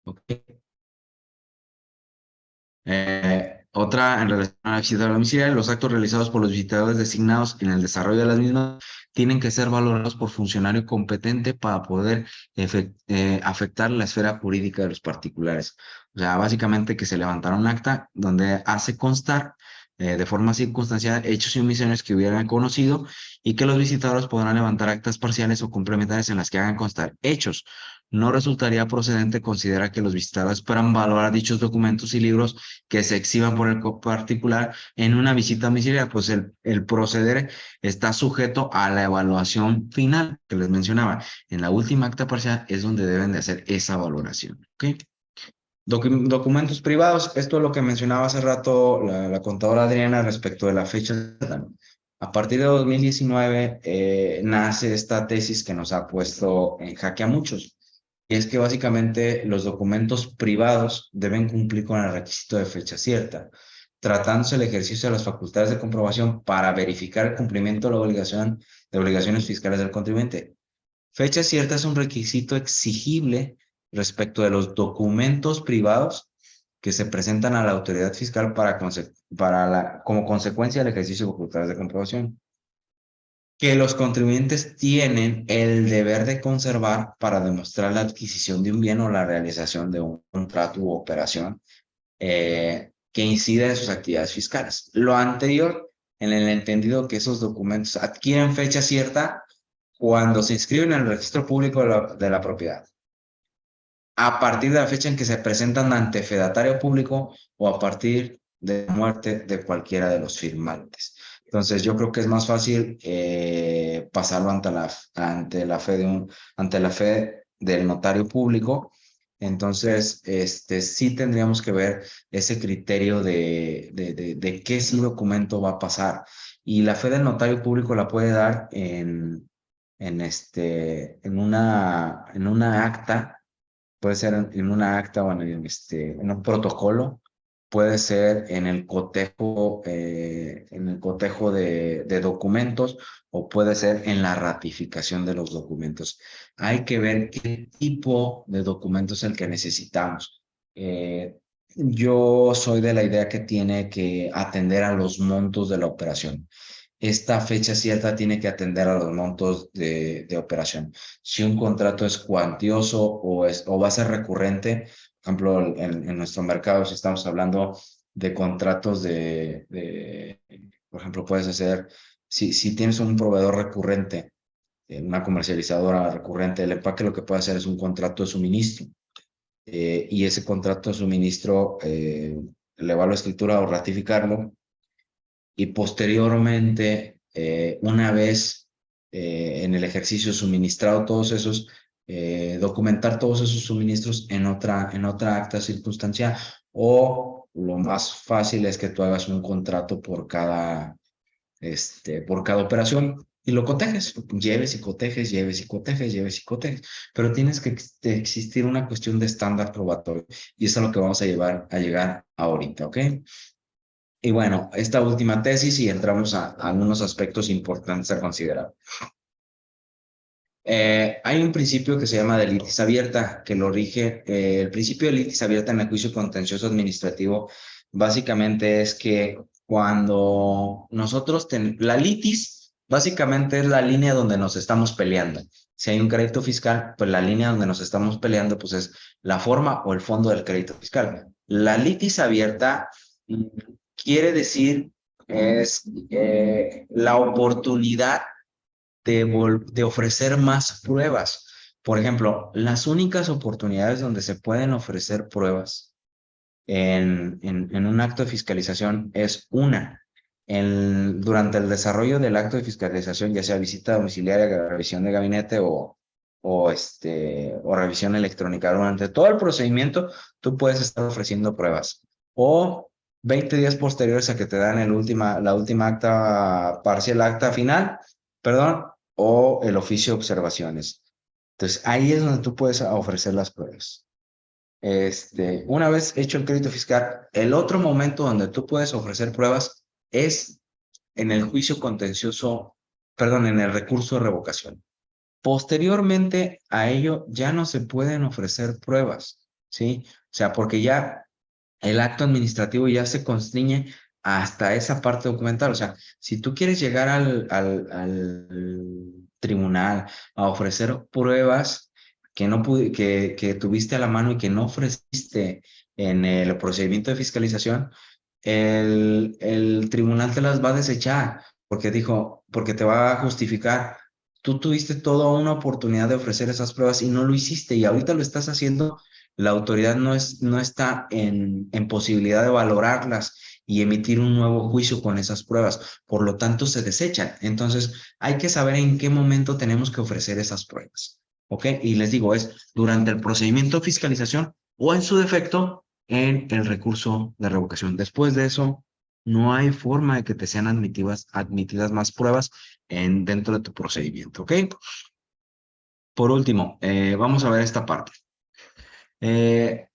¿Okay? Otra en relación a la visita domiciliaria, los actos realizados por los visitadores designados en el desarrollo de las mismas tienen que ser valorados por funcionario competente para poder afectar la esfera jurídica de los particulares. O sea, básicamente que se levantara un acta donde hace constar de forma circunstanciada hechos y omisiones que hubieran conocido y que los visitadores podrán levantar actas parciales o complementarias en las que hagan constar hechos. No resultaría procedente considerar que los visitadores puedan valorar dichos documentos y libros que se exhiban por el particular en una visita domiciliaria, pues el proceder está sujeto a la evaluación final que les mencionaba. En la última acta parcial es donde deben de hacer esa valoración. ¿Okay? Documentos privados, esto es lo que mencionaba hace rato la contadora Adriana respecto de la fecha. A partir de 2019 nace esta tesis que nos ha puesto en jaque a muchos. Y es que básicamente los documentos privados deben cumplir con el requisito de fecha cierta, tratándose el ejercicio de las facultades de comprobación para verificar el cumplimiento de la obligación de obligaciones fiscales del contribuyente. Fecha cierta es un requisito exigible respecto de los documentos privados que se presentan a la autoridad fiscal como consecuencia del ejercicio de facultades de comprobación, que los contribuyentes tienen el deber de conservar para demostrar la adquisición de un bien o la realización de un contrato u operación que incida en sus actividades fiscales. Lo anterior, en el entendido que esos documentos adquieren fecha cierta cuando se inscriben en el registro público de la propiedad, a partir de la fecha en que se presentan ante fedatario público o a partir de la muerte de cualquiera de los firmantes. Entonces, yo creo que es más fácil pasarlo ante la fe del notario público. Entonces, sí tendríamos que ver ese criterio de qué sí documento va a pasar. Y la fe del notario público la puede dar en una acta. Puede ser en una acta o en un protocolo, puede ser en el cotejo de documentos o puede ser en la ratificación de los documentos. Hay que ver qué tipo de documento es el que necesitamos. Yo soy de la idea que tiene que atender a los montos de la operación. Esta fecha cierta tiene que atender a los montos de operación. Si un contrato es cuantioso o va a ser recurrente, por ejemplo, en nuestro mercado, si estamos hablando de contratos por ejemplo, puedes hacer, si tienes un proveedor recurrente, una comercializadora recurrente, el empaque lo que puede hacer es un contrato de suministro. Y ese contrato de suministro, elevar la escritura o ratificarlo. Y posteriormente, una vez en el ejercicio suministrado todos esos, documentar todos esos suministros en otra acta circunstancial, o lo más fácil es que tú hagas un contrato por cada operación y lo cotejes, lleves y cotejes, lleves y cotejes, lleves y cotejes, pero tienes que existir una cuestión de estándar probatorio y eso es lo que vamos a llegar ahorita, ¿ok? Y bueno, esta última tesis y entramos a algunos aspectos importantes a considerar. Hay un principio que se llama de litis abierta, que lo rige. El principio de litis abierta en el juicio contencioso administrativo básicamente es que cuando nosotros la litis básicamente es la línea donde nos estamos peleando. Si hay un crédito fiscal, pues la línea donde nos estamos peleando pues es la forma o el fondo del crédito fiscal. La litis abierta quiere decir es la oportunidad de ofrecer más pruebas. Por ejemplo, las únicas oportunidades donde se pueden ofrecer pruebas en un acto de fiscalización es durante el desarrollo del acto de fiscalización, ya sea visita domiciliaria, revisión de gabinete o revisión electrónica. Durante todo el procedimiento, tú puedes estar ofreciendo pruebas. O 20 días posteriores a que te dan la última acta parcial, acta final, perdón, o el oficio de observaciones. Entonces, ahí es donde tú puedes ofrecer las pruebas. Una vez hecho el crédito fiscal, el otro momento donde tú puedes ofrecer pruebas es en el juicio contencioso, perdón, en el recurso de revocación. Posteriormente a ello ya no se pueden ofrecer pruebas, ¿sí? O sea, porque ya el acto administrativo ya se constriñe hasta esa parte documental. O sea, si tú quieres llegar al tribunal a ofrecer pruebas que, no que tuviste a la mano y que no ofreciste en el procedimiento de fiscalización, el tribunal te las va a desechar porque te va a justificar. Tú tuviste toda una oportunidad de ofrecer esas pruebas y no lo hiciste y ahorita lo estás haciendo. La autoridad no está en posibilidad de valorarlas y emitir un nuevo juicio con esas pruebas. Por lo tanto, se desechan. Entonces, hay que saber en qué momento tenemos que ofrecer esas pruebas. ¿Ok? Y les digo, es durante el procedimiento de fiscalización o en su defecto en el recurso de revocación. Después de eso, no hay forma de que te sean admitidas más pruebas dentro de tu procedimiento. ¿Ok? Por último, vamos a ver esta parte. En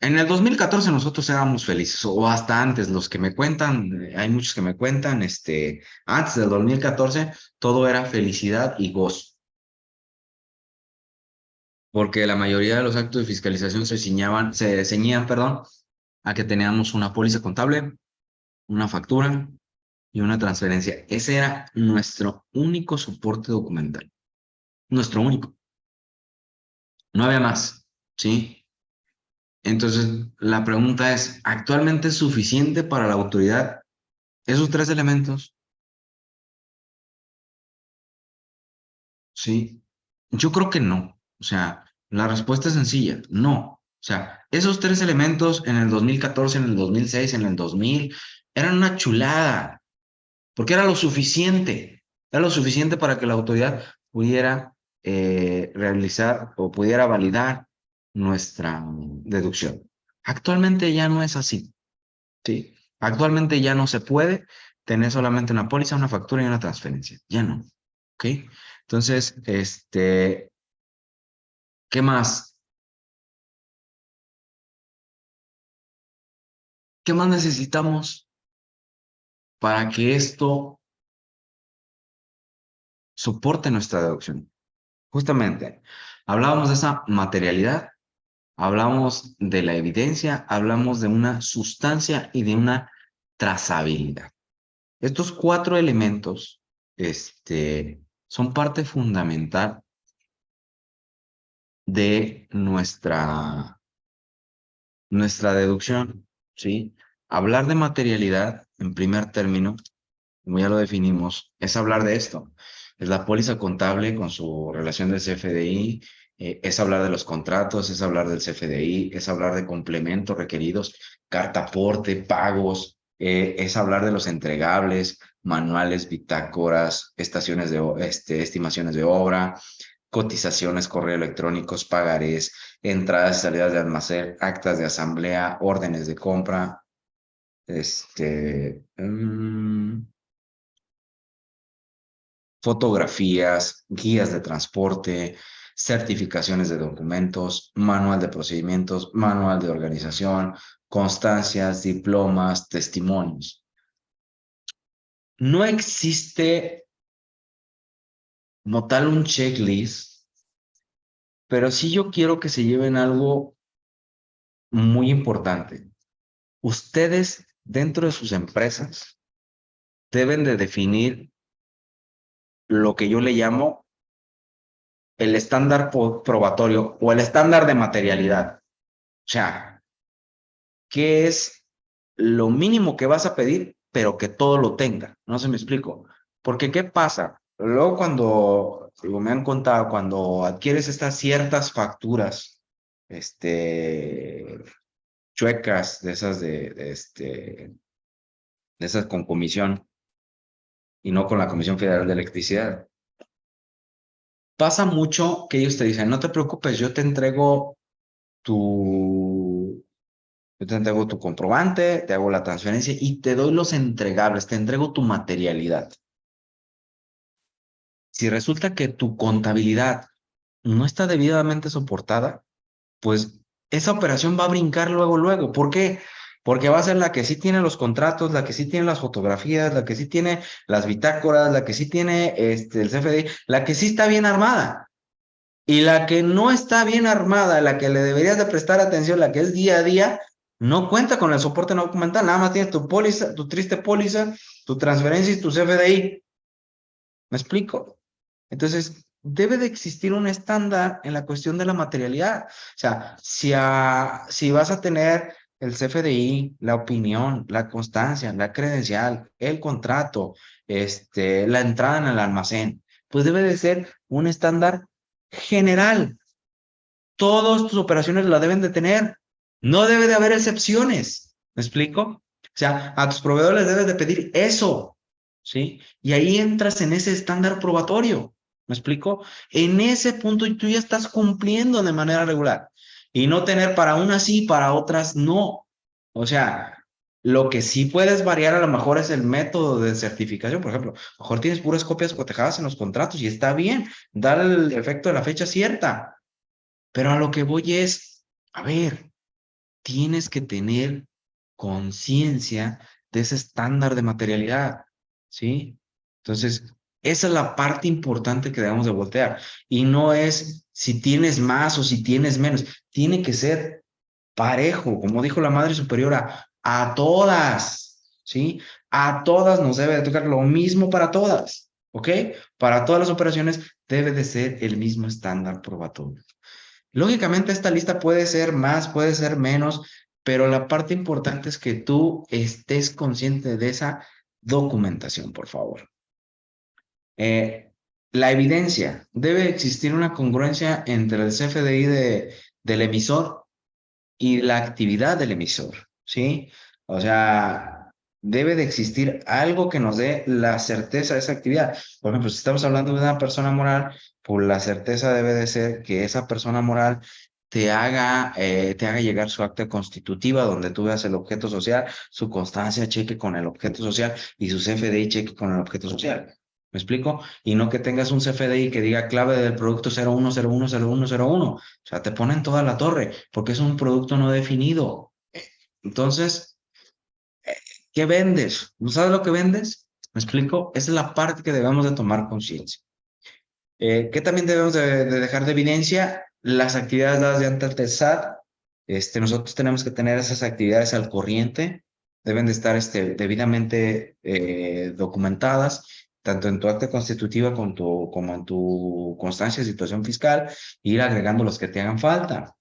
el 2014 nosotros éramos felices, o hasta antes, los que me cuentan, hay muchos que me cuentan, antes del 2014 todo era felicidad y gozo, porque la mayoría de los actos de fiscalización se ceñían, perdón, a que teníamos una póliza contable, una factura y una transferencia. Ese era nuestro único soporte documental, nuestro único, no había más, ¿sí? Entonces, la pregunta es, ¿actualmente es suficiente para la autoridad esos tres elementos? Sí, yo creo que no. O sea, la respuesta es sencilla, no. O sea, esos tres elementos en el 2014, en el 2006, en el 2000, eran una chulada, porque era lo suficiente para que la autoridad pudiera realizar o pudiera validar nuestra deducción. Actualmente ya no es así, ¿sí? Actualmente ya no se puede tener solamente una póliza, una factura y una transferencia, ya no, ¿ok? Entonces, ¿qué más? ¿Qué más necesitamos para que esto soporte nuestra deducción? Justamente, hablábamos de esa materialidad, hablamos de la evidencia, hablamos de una sustancia y de una trazabilidad. Estos cuatro elementos, son parte fundamental de nuestra deducción, ¿sí? Hablar de materialidad, en primer término, como ya lo definimos, es hablar de esto. Es la póliza contable con su relación del CFDI, es hablar de los contratos, es hablar del CFDI, es hablar de complementos requeridos, carta aporte, pagos, es hablar de los entregables, manuales, bitácoras, estimaciones de obra, cotizaciones, correo electrónicos, pagarés, entradas y salidas de almacén, actas de asamblea, órdenes de compra, este, mm, fotografías, guías de transporte, certificaciones de documentos, manual de procedimientos, manual de organización, constancias, diplomas, testimonios. No existe como tal un checklist, pero sí yo quiero que se lleven algo muy importante. Ustedes dentro de sus empresas deben de definir lo que yo le llamo el estándar probatorio o el estándar de materialidad. O sea, ¿qué es lo mínimo que vas a pedir, pero que todo lo tenga? No se me explico. Porque, ¿qué pasa? Luego digo, me han contado, cuando adquieres estas ciertas facturas, chuecas, de esas con comisión y no con la Comisión Federal de Electricidad. Pasa mucho que ellos te dicen, no te preocupes, yo te entrego tu Yo te entrego tu comprobante, te hago la transferencia y te doy los entregables, te entrego tu materialidad. Si resulta que tu contabilidad no está debidamente soportada, pues esa operación va a brincar luego, luego. ¿Por qué? Porque va a ser la que sí tiene los contratos, la que sí tiene las fotografías, la que sí tiene las bitácoras, la que sí tiene el CFDI, la que sí está bien armada. Y la que no está bien armada, la que le deberías de prestar atención, la que es día a día, no cuenta con el soporte no documental, nada más tienes tu póliza, tu triste póliza, tu transferencia y tu CFDI. ¿Me explico? Entonces, debe de existir un estándar en la cuestión de la materialidad. O sea, si vas a tener el CFDI, la opinión, la constancia, la credencial, el contrato, la entrada en el almacén, pues debe de ser un estándar general. Todas tus operaciones la deben de tener. No debe de haber excepciones. ¿Me explico? O sea, a tus proveedores les debes de pedir eso, ¿sí? Y ahí entras en ese estándar probatorio. ¿Me explico? En ese punto tú ya estás cumpliendo de manera regular. Y no tener para unas sí, para otras no. O sea, lo que sí puedes variar a lo mejor es el método de certificación. Por ejemplo, a lo mejor tienes puras copias cotejadas en los contratos y está bien, dar el efecto de la fecha cierta. Pero a lo que voy es, a ver, tienes que tener conciencia de ese estándar de materialidad, ¿sí? Entonces, esa es la parte importante que debemos de voltear. Y no es si tienes más o si tienes menos. Tiene que ser parejo, como dijo la Madre Superiora, a todas, ¿sí? A todas nos debe de tocar lo mismo para todas, ¿ok? Para todas las operaciones debe de ser el mismo estándar probatorio. Lógicamente esta lista puede ser más, puede ser menos, pero la parte importante es que tú estés consciente de esa documentación, por favor. Eh, la evidencia. Debe existir una congruencia entre el CFDI del emisor y la actividad del emisor, ¿sí? O sea, debe de existir algo que nos dé la certeza de esa actividad. Por ejemplo, si estamos hablando de una persona moral, pues la certeza debe de ser que esa persona moral te haga llegar su acta constitutiva donde tú veas el objeto social, su constancia cheque con el objeto social y su CFDI cheque con el objeto social. ¿Me explico? Y no que tengas un CFDI que diga clave del producto 01010101. O sea, te ponen toda la torre porque es un producto no definido. Entonces, ¿qué vendes? ¿No sabes lo que vendes? ¿Me explico? Esa es la parte que debemos de tomar conciencia. ¿Qué también debemos de dejar de evidencia? Las actividades dadas de ante el SAT. Nosotros tenemos que tener esas actividades al corriente. Deben de estar debidamente documentadas, tanto en tu acta constitutiva como en tu constancia de situación fiscal, e ir agregando los que te hagan falta.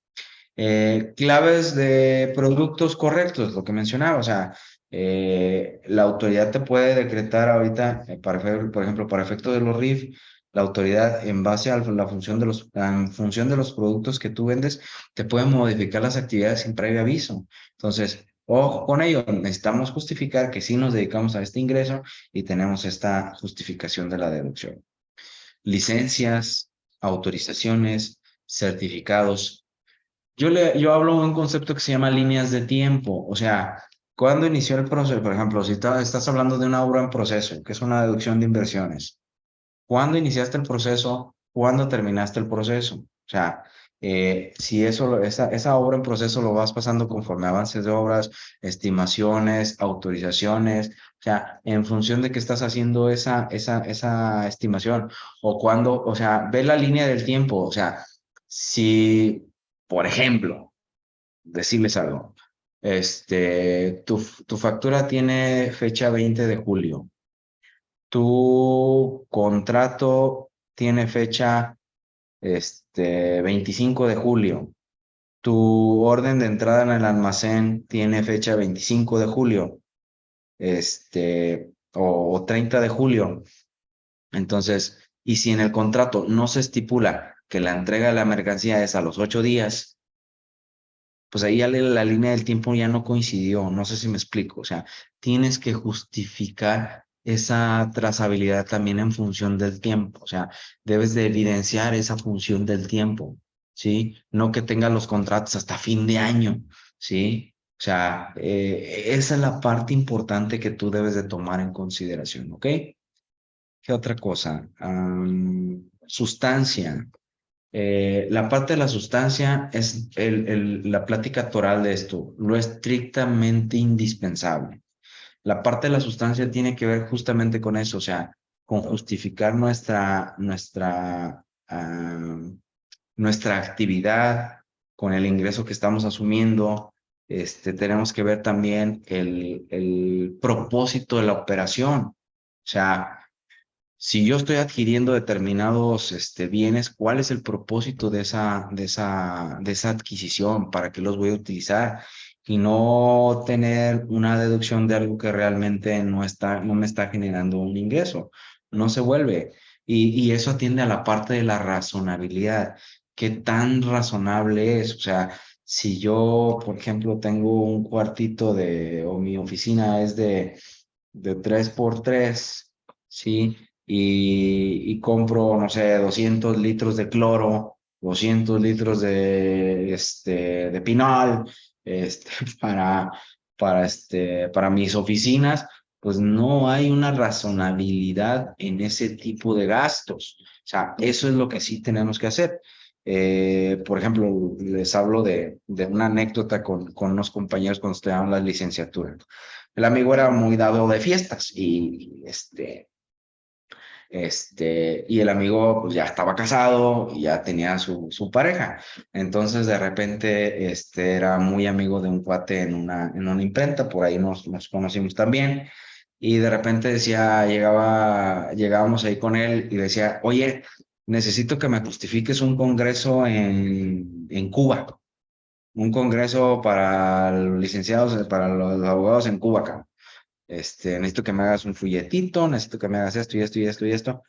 Claves de productos correctos, lo que mencionaba, o sea, la autoridad te puede decretar ahorita, por ejemplo, para efecto de los RIF, la autoridad en base a la función en función de los productos que tú vendes, te puede modificar las actividades sin previo aviso. Entonces, ojo con ello, necesitamos justificar que sí nos dedicamos a este ingreso y tenemos esta justificación de la deducción. Licencias, autorizaciones, certificados. Yo hablo de un concepto que se llama líneas de tiempo, o sea, ¿cuándo inició el proceso? Por ejemplo, si estás hablando de una obra en proceso, que es una deducción de inversiones, ¿cuándo iniciaste el proceso? ¿Cuándo terminaste el proceso? O sea, si esa obra en proceso lo vas pasando conforme avances de obras, estimaciones, autorizaciones, o sea, en función de que estás haciendo esa estimación, o cuándo, o sea, ve la línea del tiempo, o sea, si, por ejemplo, decirles algo, tu factura tiene fecha 20 de julio. Tu contrato tiene fecha 25 de julio. Tu orden de entrada en el almacén tiene fecha 25 de julio, o 30 de julio. Entonces, y si en el contrato no se estipula que la entrega de la mercancía es a los 8 días, pues ahí ya la línea del tiempo ya no coincidió, no sé si me explico, o sea, tienes que justificar esa trazabilidad también en función del tiempo, o sea, debes de evidenciar esa función del tiempo, ¿sí? No que tengas los contratos hasta fin de año, ¿sí? sea, esa es la parte importante que tú debes de tomar en consideración, ¿ok? ¿Qué otra cosa? Sustancia. La parte de la sustancia es la plática toral de esto, lo estrictamente indispensable. La parte de la sustancia tiene que ver justamente con eso, o sea, con justificar nuestra actividad, con el ingreso que estamos asumiendo. Tenemos que ver también el propósito de la operación. O sea, si yo estoy adquiriendo determinados bienes, ¿cuál es el propósito de esa adquisición? ¿Para qué los voy a utilizar? Y no tener una deducción de algo que realmente no me está generando un ingreso. No se vuelve. Y eso atiende a la parte de la razonabilidad. ¿Qué tan razonable es? O sea, si yo, por ejemplo, tengo un cuartito o mi oficina es de 3 por 3, ¿sí? Y compro, no sé, 200 litros de cloro, 200 litros de pinol, este, para, para mis oficinas, pues no hay una razonabilidad en ese tipo de gastos. O sea, eso es lo que sí tenemos que hacer. Por ejemplo, les hablo de una anécdota con unos compañeros cuando estudiaban la licenciatura. El amigo era muy dado de fiestas y el amigo pues ya estaba casado y ya tenía su pareja. Entonces de repente era muy amigo de un cuate en una imprenta, por ahí nos conocimos también. Y de repente llegábamos ahí con él y decía, oye, necesito que me justifiques un congreso en Cuba, un congreso para los licenciados, para los abogados en Cuba, cabrón. Necesito que me hagas un folletito, necesito que me hagas esto y esto y esto y esto.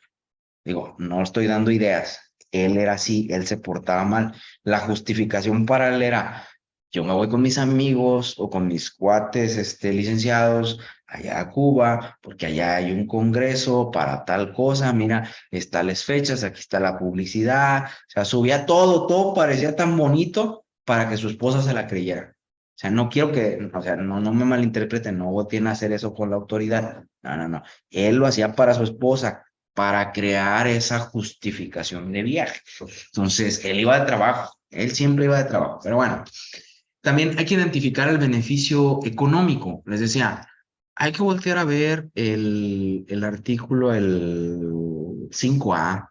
Digo, no estoy dando ideas. Él era así, él se portaba mal. La justificación para él era, yo me voy con mis amigos o con mis cuates, licenciados allá a Cuba, porque allá hay un congreso para tal cosa, mira, están las fechas, aquí está la publicidad. O sea, subía todo parecía tan bonito para que su esposa se la creyera. O sea, no quiero o sea, no me malinterpreten, no tiene que hacer eso con la autoridad. No, no, no. Él lo hacía para su esposa, para crear esa justificación de viaje. Entonces, él iba de trabajo, él siempre iba de trabajo, pero bueno, también hay que identificar el beneficio económico. Les decía, hay que voltear a ver el artículo, el 5A,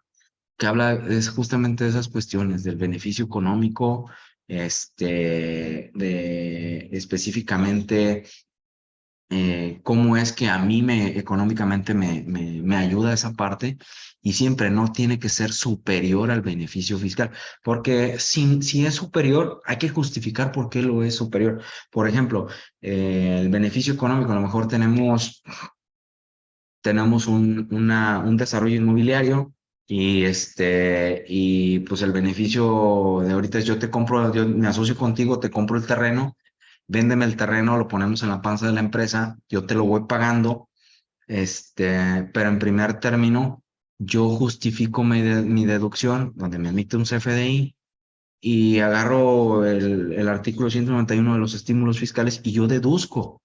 que habla es justamente de esas cuestiones, del beneficio económico, específicamente cómo es que a mí económicamente me ayuda esa parte, y siempre no tiene que ser superior al beneficio fiscal, porque si es superior, hay que justificar por qué lo es superior. Por ejemplo, el beneficio económico, a lo mejor tenemos un desarrollo inmobiliario. Y pues el beneficio de ahorita es yo me asocio contigo, te compro el terreno, véndeme el terreno, lo ponemos en la panza de la empresa, yo te lo voy pagando, pero en primer término, yo justifico mi deducción, donde me emite un CFDI, y agarro el artículo 191 de los estímulos fiscales y yo deduzco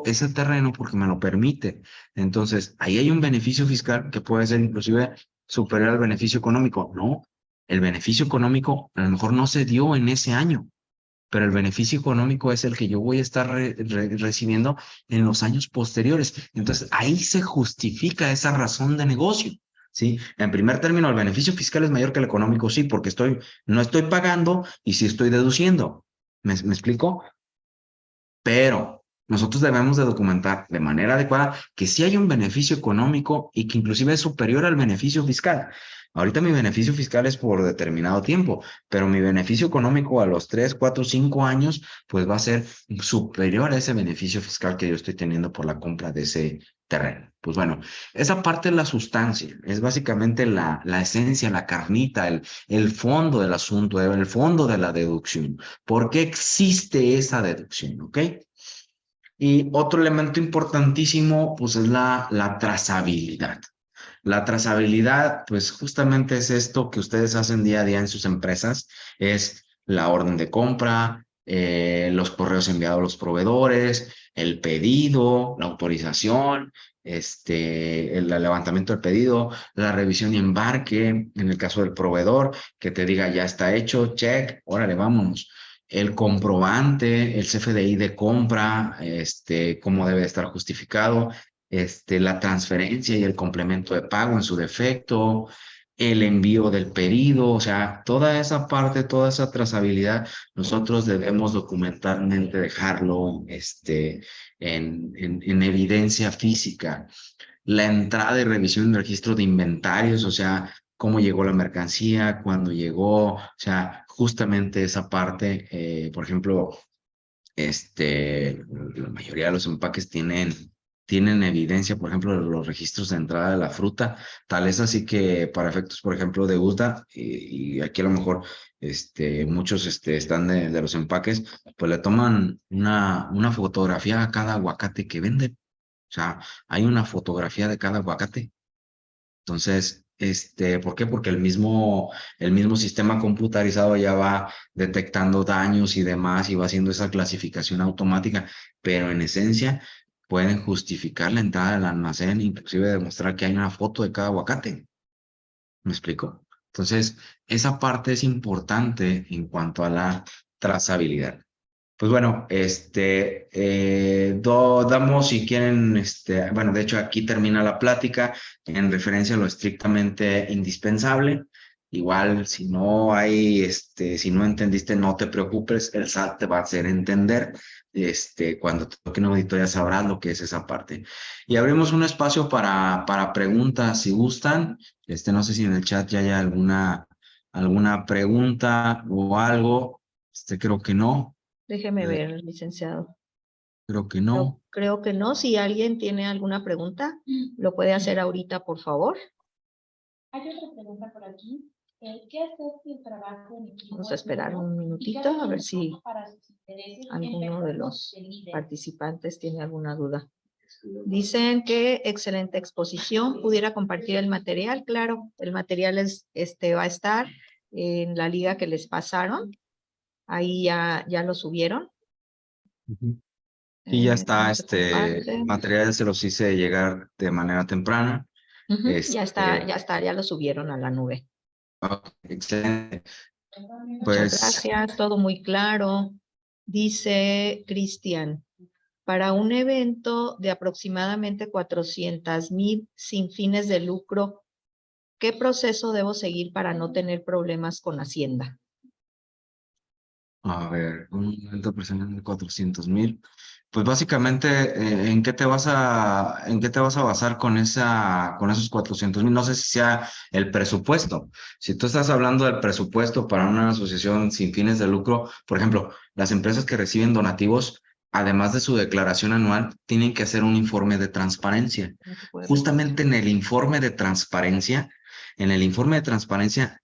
ese terreno porque me lo permite. Entonces, ahí hay un beneficio fiscal que puede ser inclusive superior al beneficio económico. No, el beneficio económico a lo mejor no se dio en ese año, pero el beneficio económico es el que yo voy a estar recibiendo en los años posteriores. Entonces, ahí se justifica esa razón de negocio, ¿sí? En primer término, el beneficio fiscal es mayor que el económico, sí, porque no estoy pagando y sí estoy deduciendo. ¿Me explico? Pero nosotros debemos de documentar de manera adecuada que sí hay un beneficio económico y que inclusive es superior al beneficio fiscal. Ahorita mi beneficio fiscal es por determinado tiempo, pero mi beneficio económico a los 3, 4, 5 años, pues va a ser superior a ese beneficio fiscal que yo estoy teniendo por la compra de ese terreno. Pues bueno, esa parte es la sustancia, es básicamente la esencia, la carnita, el fondo del asunto, el fondo de la deducción. ¿Por qué existe esa deducción? ¿Ok? Y otro elemento importantísimo, pues es la trazabilidad. La trazabilidad, pues justamente es esto que ustedes hacen día a día en sus empresas, es la orden de compra, los correos enviados a los proveedores, el pedido, la autorización, el levantamiento del pedido, la revisión y embarque, en el caso del proveedor, que te diga ya está hecho, check, órale, vámonos. El comprobante, el CFDI de compra, cómo debe estar justificado, la transferencia y el complemento de pago en su defecto, el envío del pedido, o sea, toda esa parte, toda esa trazabilidad, nosotros debemos documentalmente dejarlo, en evidencia física. La entrada y revisión del registro de inventarios, o sea, cómo llegó la mercancía, cuándo llegó, o sea, justamente esa parte, por ejemplo, la mayoría de los empaques tienen evidencia, por ejemplo, de los registros de entrada de la fruta, tal es así que para efectos, por ejemplo, de USDA, y aquí a lo mejor muchos están de los empaques, pues le toman una fotografía a cada aguacate que venden. O sea, hay una fotografía de cada aguacate. Entonces, ¿por qué? Porque el mismo sistema computarizado ya va detectando daños y demás y va haciendo esa clasificación automática, pero en esencia pueden justificar la entrada del almacén, inclusive demostrar que hay una foto de cada aguacate. ¿Me explico? Entonces, esa parte es importante en cuanto a la trazabilidad. Pues bueno, damos si quieren, bueno, de hecho aquí termina la plática en referencia a lo estrictamente indispensable. Igual, si no hay, si no entendiste, no te preocupes, el SAT te va a hacer entender, cuando te toque una auditoría sabrás lo que es esa parte. Y abrimos un espacio para preguntas, si gustan. No sé si en el chat ya hay alguna pregunta o algo. Creo que no. Déjeme ver, licenciado. Creo que no. Creo que no. Si alguien tiene alguna pregunta, lo puede hacer ahorita, por favor. Hay otra pregunta por aquí. ¿Qué hacer si el trabajo en equipo? Vamos a esperar un minutito a ver si alguno de los participantes tiene alguna duda. Dicen que excelente exposición. ¿Pudiera compartir el material? Claro, el material va a estar en la liga que les pasaron. Ahí ya lo subieron. Y ya está, Se comparte. material se los hice llegar de manera temprana. Ya está, ya lo subieron a la nube. Excelente. Muchas Pues, gracias, todo muy claro. Dice Cristian, para un evento de aproximadamente 400,000 sin fines de lucro, ¿qué proceso debo seguir para no tener problemas con Hacienda? a ver, un evento personal de 400,000. Pues básicamente, ¿en qué te vas a basar con esos 400,000? No sé si sea el presupuesto. Si tú estás hablando del presupuesto para una asociación sin fines de lucro, por ejemplo, las empresas que reciben donativos, además de su declaración anual, tienen que hacer un informe de transparencia. Justamente en el informe de transparencia,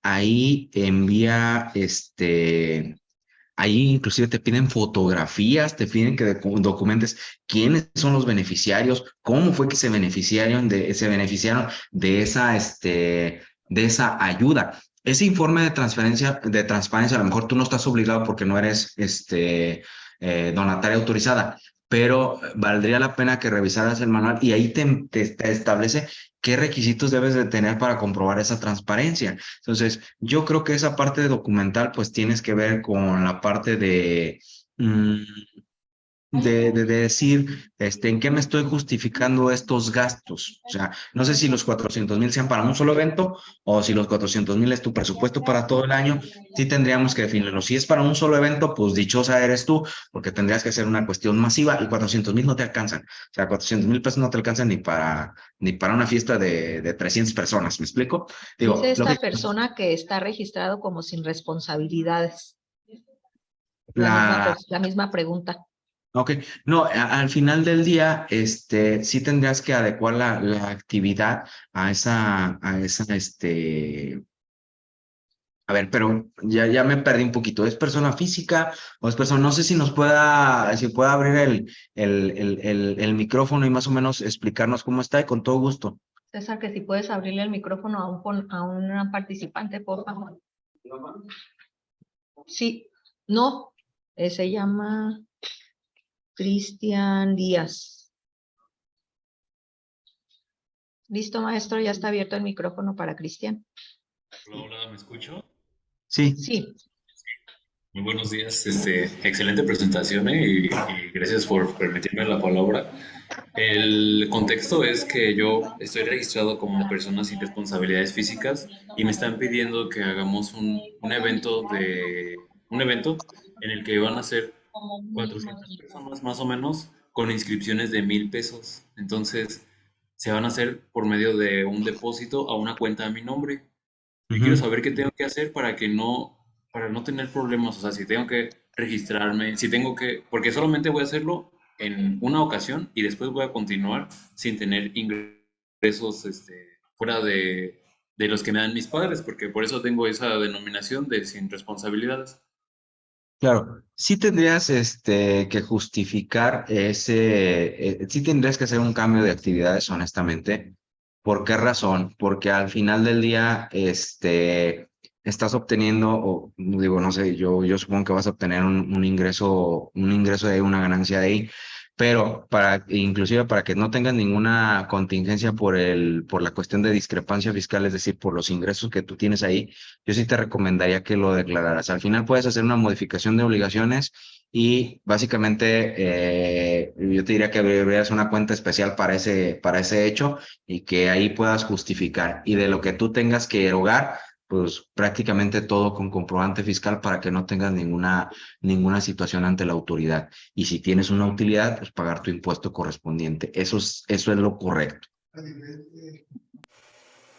ahí envía Ahí inclusive te piden fotografías, te piden que documentes quiénes son los beneficiarios, cómo fue que se beneficiaron de esa ayuda. Ese informe de transparencia, a lo mejor tú no estás obligado porque no eres donataria autorizada, pero valdría la pena que revisaras el manual y ahí te establece qué requisitos debes de tener para comprobar esa transparencia. Entonces, yo creo que esa parte de documental, pues tienes que ver con la parte de decir, en qué me estoy justificando estos gastos. O sea, no sé si los 400,000 sean para un solo evento o si los 400,000 es tu presupuesto para todo el año. Sí tendríamos que definirlo. Si es para un solo evento, pues dichosa eres tú, porque tendrías que hacer una cuestión masiva y 400,000 no te alcanzan. O sea, 400,000 pesos no te alcanzan ni para una fiesta de 300 personas. ¿Me explico? Digo, Dice esta persona que está registrado como sin responsabilidades. La misma pregunta. Ok, no, al final del día, sí tendrías que adecuar la actividad a ver, pero ya me perdí un poquito. ¿Es persona física o es persona? No sé si pueda abrir el micrófono y más o menos explicarnos cómo está y con todo gusto. César, que si puedes abrirle el micrófono a una participante, por favor. Sí, no, Se llama Cristian Díaz. Listo, maestro, ya está abierto el micrófono para Cristian. Hola, hola, ¿me escucho? Sí, Sí, Muy buenos días, excelente presentación y gracias por permitirme la palabra. El contexto es que yo estoy registrado como persona sin responsabilidades físicas y me están pidiendo que hagamos un evento en el que van a ser 400 personas más o menos con inscripciones de 1,000 pesos. Entonces, se van a hacer por medio de un depósito a una cuenta a mi nombre. Yo quiero ujú, saber qué tengo que hacer para no tener problemas, o sea, si tengo que registrarme, si tengo que, porque solamente voy a hacerlo en una ocasión y después voy a continuar sin tener ingresos, fuera de los que me dan mis padres, porque por eso tengo esa denominación de sin responsabilidades. claro. Sí tendrías que justificar sí tendrías que hacer un cambio de actividades, honestamente. ¿Por qué razón? Porque al final del día, estás obteniendo, o digo, no sé, yo supongo que vas a obtener un ingreso de ahí, una ganancia de ahí, pero inclusive para que no tengas ninguna contingencia por la cuestión de discrepancia fiscal, es decir, por los ingresos que tú tienes ahí, yo sí te recomendaría que lo declararas. Al final puedes hacer una modificación de obligaciones y básicamente yo te diría que abrieras una cuenta especial para ese hecho y que ahí puedas justificar. Y de lo que tú tengas que erogar, pues prácticamente todo con comprobante fiscal para que no tengas ninguna situación ante la autoridad. Y si tienes una utilidad, pues pagar tu impuesto correspondiente. Eso es lo correcto.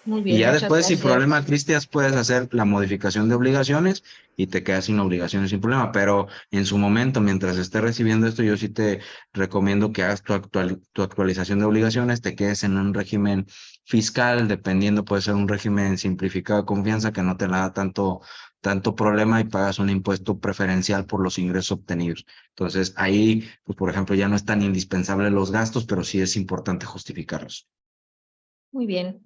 muy Y bien, ya muchas después, sin problema, gracias. Cristian, puedes hacer la modificación de obligaciones y te quedas sin obligaciones sin problema. Pero en su momento, mientras estés recibiendo esto, yo sí te recomiendo que hagas tu actualización de obligaciones, te quedes en un régimen fiscal, dependiendo, puede ser un régimen simplificado de confianza que no te da tanto problema y pagas un impuesto preferencial por los ingresos obtenidos. Entonces, ahí, pues, por ejemplo, ya no es tan indispensable los gastos, pero sí es importante justificarlos. Muy bien.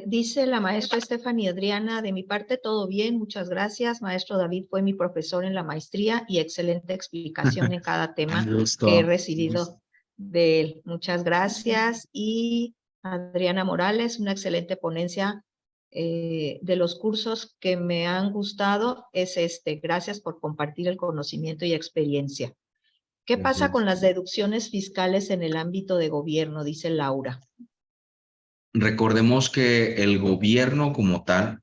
Dice la maestra Stephanie Adriana, de mi parte todo bien, muchas gracias. Maestro David fue mi profesor en la maestría y excelente explicación en cada tema que he Justo. recibido de él. Muchas gracias. Y Adriana Morales, una excelente ponencia de los cursos que me han gustado es este. Gracias por compartir el conocimiento y experiencia. ¿Qué pasa con las deducciones fiscales en el ámbito de gobierno? Dice Laura. Recordemos que el gobierno como tal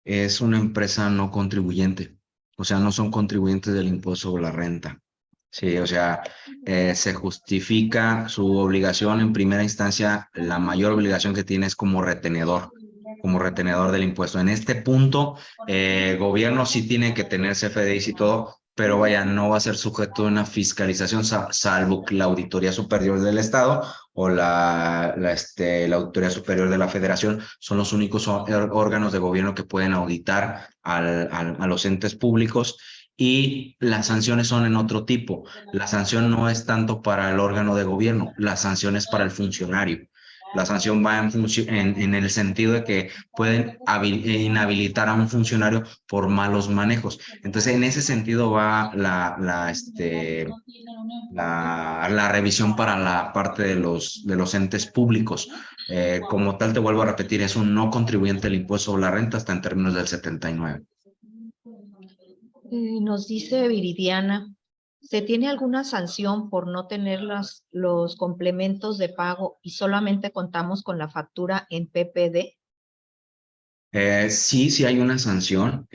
es una empresa no contribuyente, o sea, no son contribuyentes del impuesto sobre la renta. Sí, o sea, se justifica su obligación en primera instancia, la mayor obligación que tiene es como retenedor del impuesto. En este punto, gobierno sí tiene que tener CFDIs y todo, pero vaya, no va a ser sujeto a una fiscalización salvo que la Auditoría Superior del Estado o la Auditoría Superior de la Federación son los únicos órganos de gobierno que pueden auditar a los entes públicos y las sanciones son en otro tipo. La sanción no es tanto para el órgano de gobierno, la sanción es para el funcionario. La sanción va en el sentido de que pueden inhabilitar a un funcionario por malos manejos. Entonces, en ese sentido va la revisión para la parte de los entes públicos. Como tal, te vuelvo a repetir, es un no contribuyente del impuesto sobre la renta hasta en términos del 79. Nos dice Viridiana, ¿se tiene alguna sanción por no tener los complementos de pago y solamente contamos con la factura en PPD? Sí hay una sanción.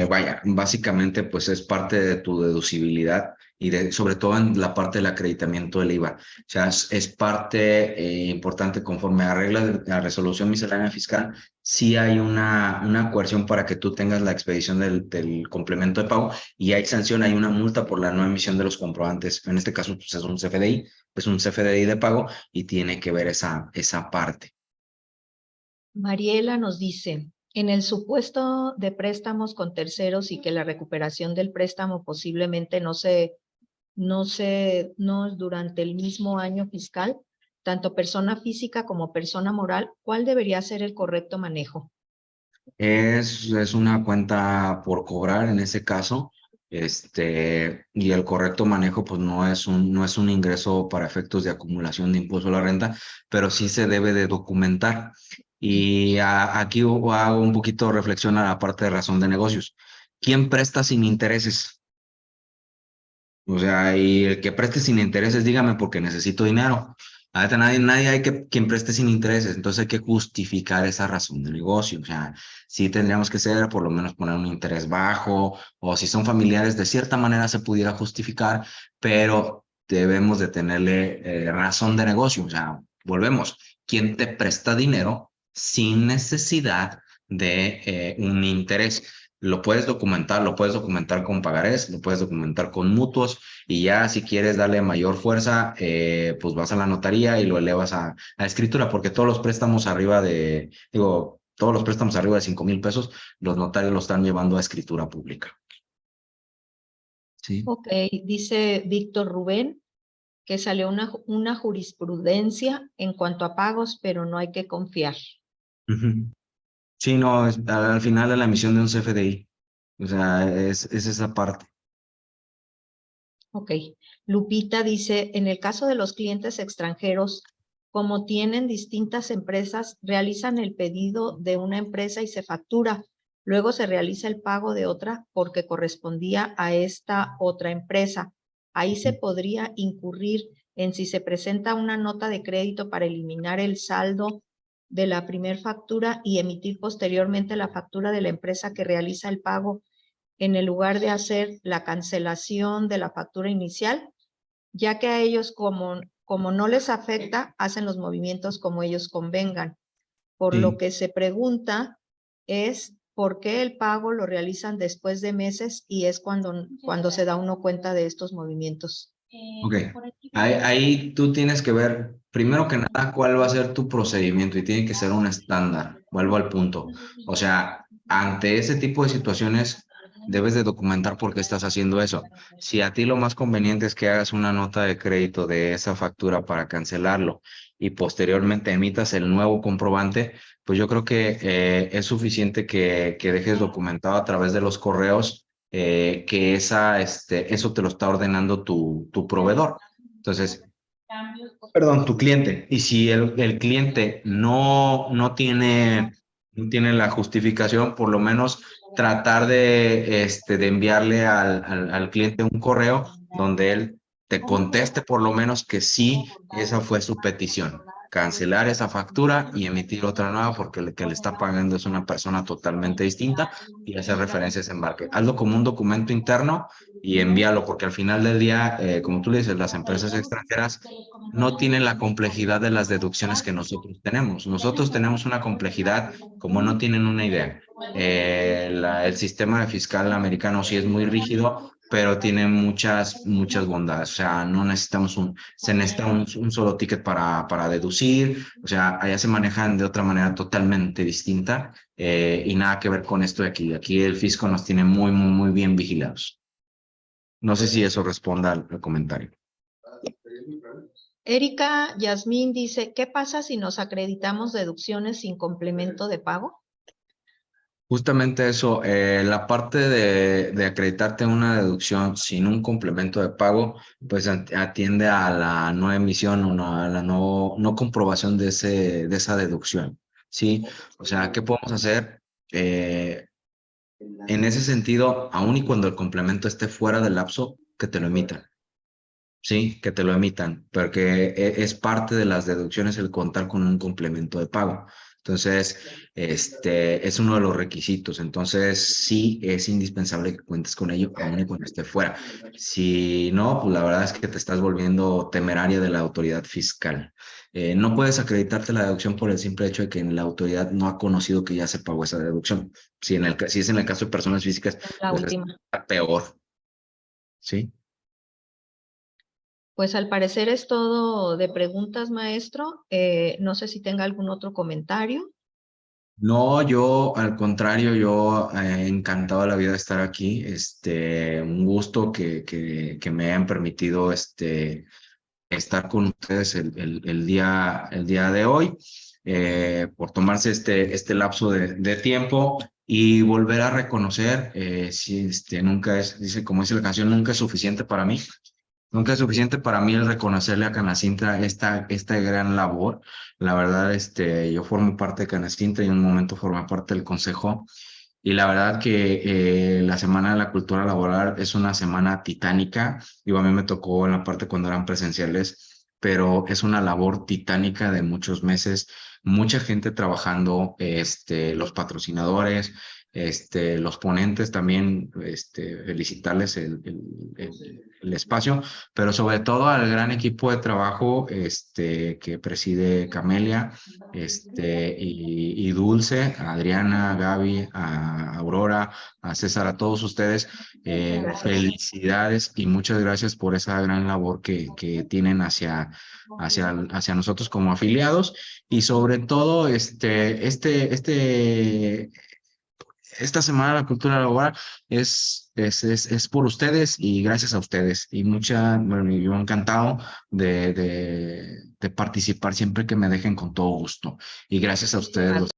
Vaya, básicamente, pues es parte de tu deducibilidad y sobre todo en la parte del acreditamiento del IVA. O sea, es parte importante conforme a reglas de la resolución miscelánea fiscal. Sí hay una coerción para que tú tengas la expedición del complemento de pago y hay sanción, hay una multa por la no emisión de los comprobantes. En este caso, pues es un CFDI de pago y tiene que ver esa parte. Mariela nos dice, en el supuesto de préstamos con terceros y que la recuperación del préstamo posiblemente no es durante el mismo año fiscal, tanto persona física como persona moral, ¿cuál debería ser el correcto manejo? Es una cuenta por cobrar en ese caso. y el correcto manejo, pues no es un ingreso para efectos de acumulación de impuesto a la renta, pero sí se debe de documentar. Y aquí hago un poquito de reflexión a la parte de razón de negocios. ¿Quién presta sin intereses? O sea, y el que preste sin intereses, dígame porque necesito dinero. Ahorita nadie hay quien preste sin intereses, entonces hay que justificar esa razón de negocio. O sea, sí tendríamos que ser, por lo menos poner un interés bajo, o si son familiares, de cierta manera se pudiera justificar, pero debemos de tenerle razón de negocio. O sea, volvemos, ¿quién te presta dinero sin necesidad de un interés? Lo puedes documentar con pagarés, lo puedes documentar con mutuos y ya si quieres darle mayor fuerza, pues vas a la notaría y lo elevas a escritura, porque todos los préstamos arriba de, todos los préstamos arriba de 5,000 pesos, los notarios lo están llevando a escritura pública. Sí. Ok, dice Víctor Rubén que salió una jurisprudencia en cuanto a pagos, pero no hay que confiar. Ujú. Sí, no, al final de la emisión de un CFDI. O sea, es esa parte. Ok. Lupita dice, en el caso de los clientes extranjeros, como tienen distintas empresas, realizan el pedido de una empresa y se factura. Luego se realiza el pago de otra porque correspondía a esta otra empresa. Ahí se podría incurrir en si se presenta una nota de crédito para eliminar el saldo de la primer factura y emitir posteriormente la factura de la empresa que realiza el pago en el lugar de hacer la cancelación de la factura inicial, ya que a ellos como no les afecta, hacen los movimientos como ellos convengan. Por Sí. lo que se pregunta es por qué el pago lo realizan después de meses y es cuando se da uno cuenta de estos movimientos. Ok, ahí tú tienes que ver, primero que nada, cuál va a ser tu procedimiento y tiene que ser un estándar. Vuelvo al punto. O sea, ante ese tipo de situaciones, debes de documentar por qué estás haciendo eso. Si a ti lo más conveniente es que hagas una nota de crédito de esa factura para cancelarlo y posteriormente emitas el nuevo comprobante, pues yo creo que es suficiente que dejes documentado a través de los correos que eso te lo está ordenando tu proveedor. Entonces, perdón, tu cliente. Y si el cliente no tiene la justificación, por lo menos tratar de enviarle al cliente un correo donde él te conteste por lo menos que sí, esa fue su petición. Cancelar esa factura y emitir otra nueva porque el que le está pagando es una persona totalmente distinta y hacer referencias en embarque. Hazlo como un documento interno y envíalo porque al final del día, como tú le dices, las empresas extranjeras no tienen la complejidad de las deducciones que nosotros tenemos. Nosotros tenemos una complejidad como no tienen una idea. El sistema fiscal americano sí es muy rígido, pero tiene muchas bondades. O sea, no necesitamos se necesita un solo ticket para deducir. O sea, allá se manejan de otra manera totalmente distinta y nada que ver con esto de aquí. Aquí el fisco nos tiene muy, muy, muy bien vigilados. No sé si eso responda al comentario. Erika Yasmín dice, ¿qué pasa si nos acreditamos deducciones sin complemento de pago? Justamente eso, la parte de acreditarte una deducción sin un complemento de pago, pues atiende a la no emisión o a la no comprobación de esa deducción, ¿sí? O sea, ¿qué podemos hacer? En ese sentido, aun y cuando el complemento esté fuera del lapso, que te lo emitan. Sí, que te lo emitan, porque es parte de las deducciones el contar con un complemento de pago. Entonces, es uno de los requisitos. Entonces, sí es indispensable que cuentes con ello, aun y cuando esté fuera. Si no, pues la verdad es que te estás volviendo temeraria de la autoridad fiscal. No puedes acreditarte la deducción por el simple hecho de que la autoridad no ha conocido que ya se pagó esa deducción. Si es en el caso de personas físicas, La pues última. está peor. ¿Sí? Pues al parecer es todo de preguntas, maestro. No sé si tenga algún otro comentario. No, yo al contrario, yo encantado de la vida de estar aquí. Un gusto que me hayan permitido estar con ustedes el día de hoy, por tomarse este lapso de tiempo. y volver a reconocer, si nunca es, dice, como dice la canción, nunca es suficiente para mí. Nunca es suficiente para mí el reconocerle a Canacintra esta gran labor. La verdad, yo formo parte de Canacintra y en un momento formé parte del consejo. Y la verdad que la Semana de la Cultura Laboral es una semana titánica. Digo, a mí me tocó en la parte cuando eran presenciales, pero es una labor titánica de muchos meses. Mucha gente trabajando, los patrocinadores, los ponentes también, felicitarles el espacio, pero sobre todo al gran equipo de trabajo, que preside Camelia, y Dulce, a Adriana, a Gaby, a Aurora, a César, a todos ustedes, Gracias. felicidades y muchas gracias por esa gran labor que tienen hacia nosotros como afiliados y sobre todo esta Semana de la Cultura Laboral es por ustedes y gracias a ustedes. Y bueno, yo encantado de participar siempre que me dejen con todo gusto. Y gracias a ustedes.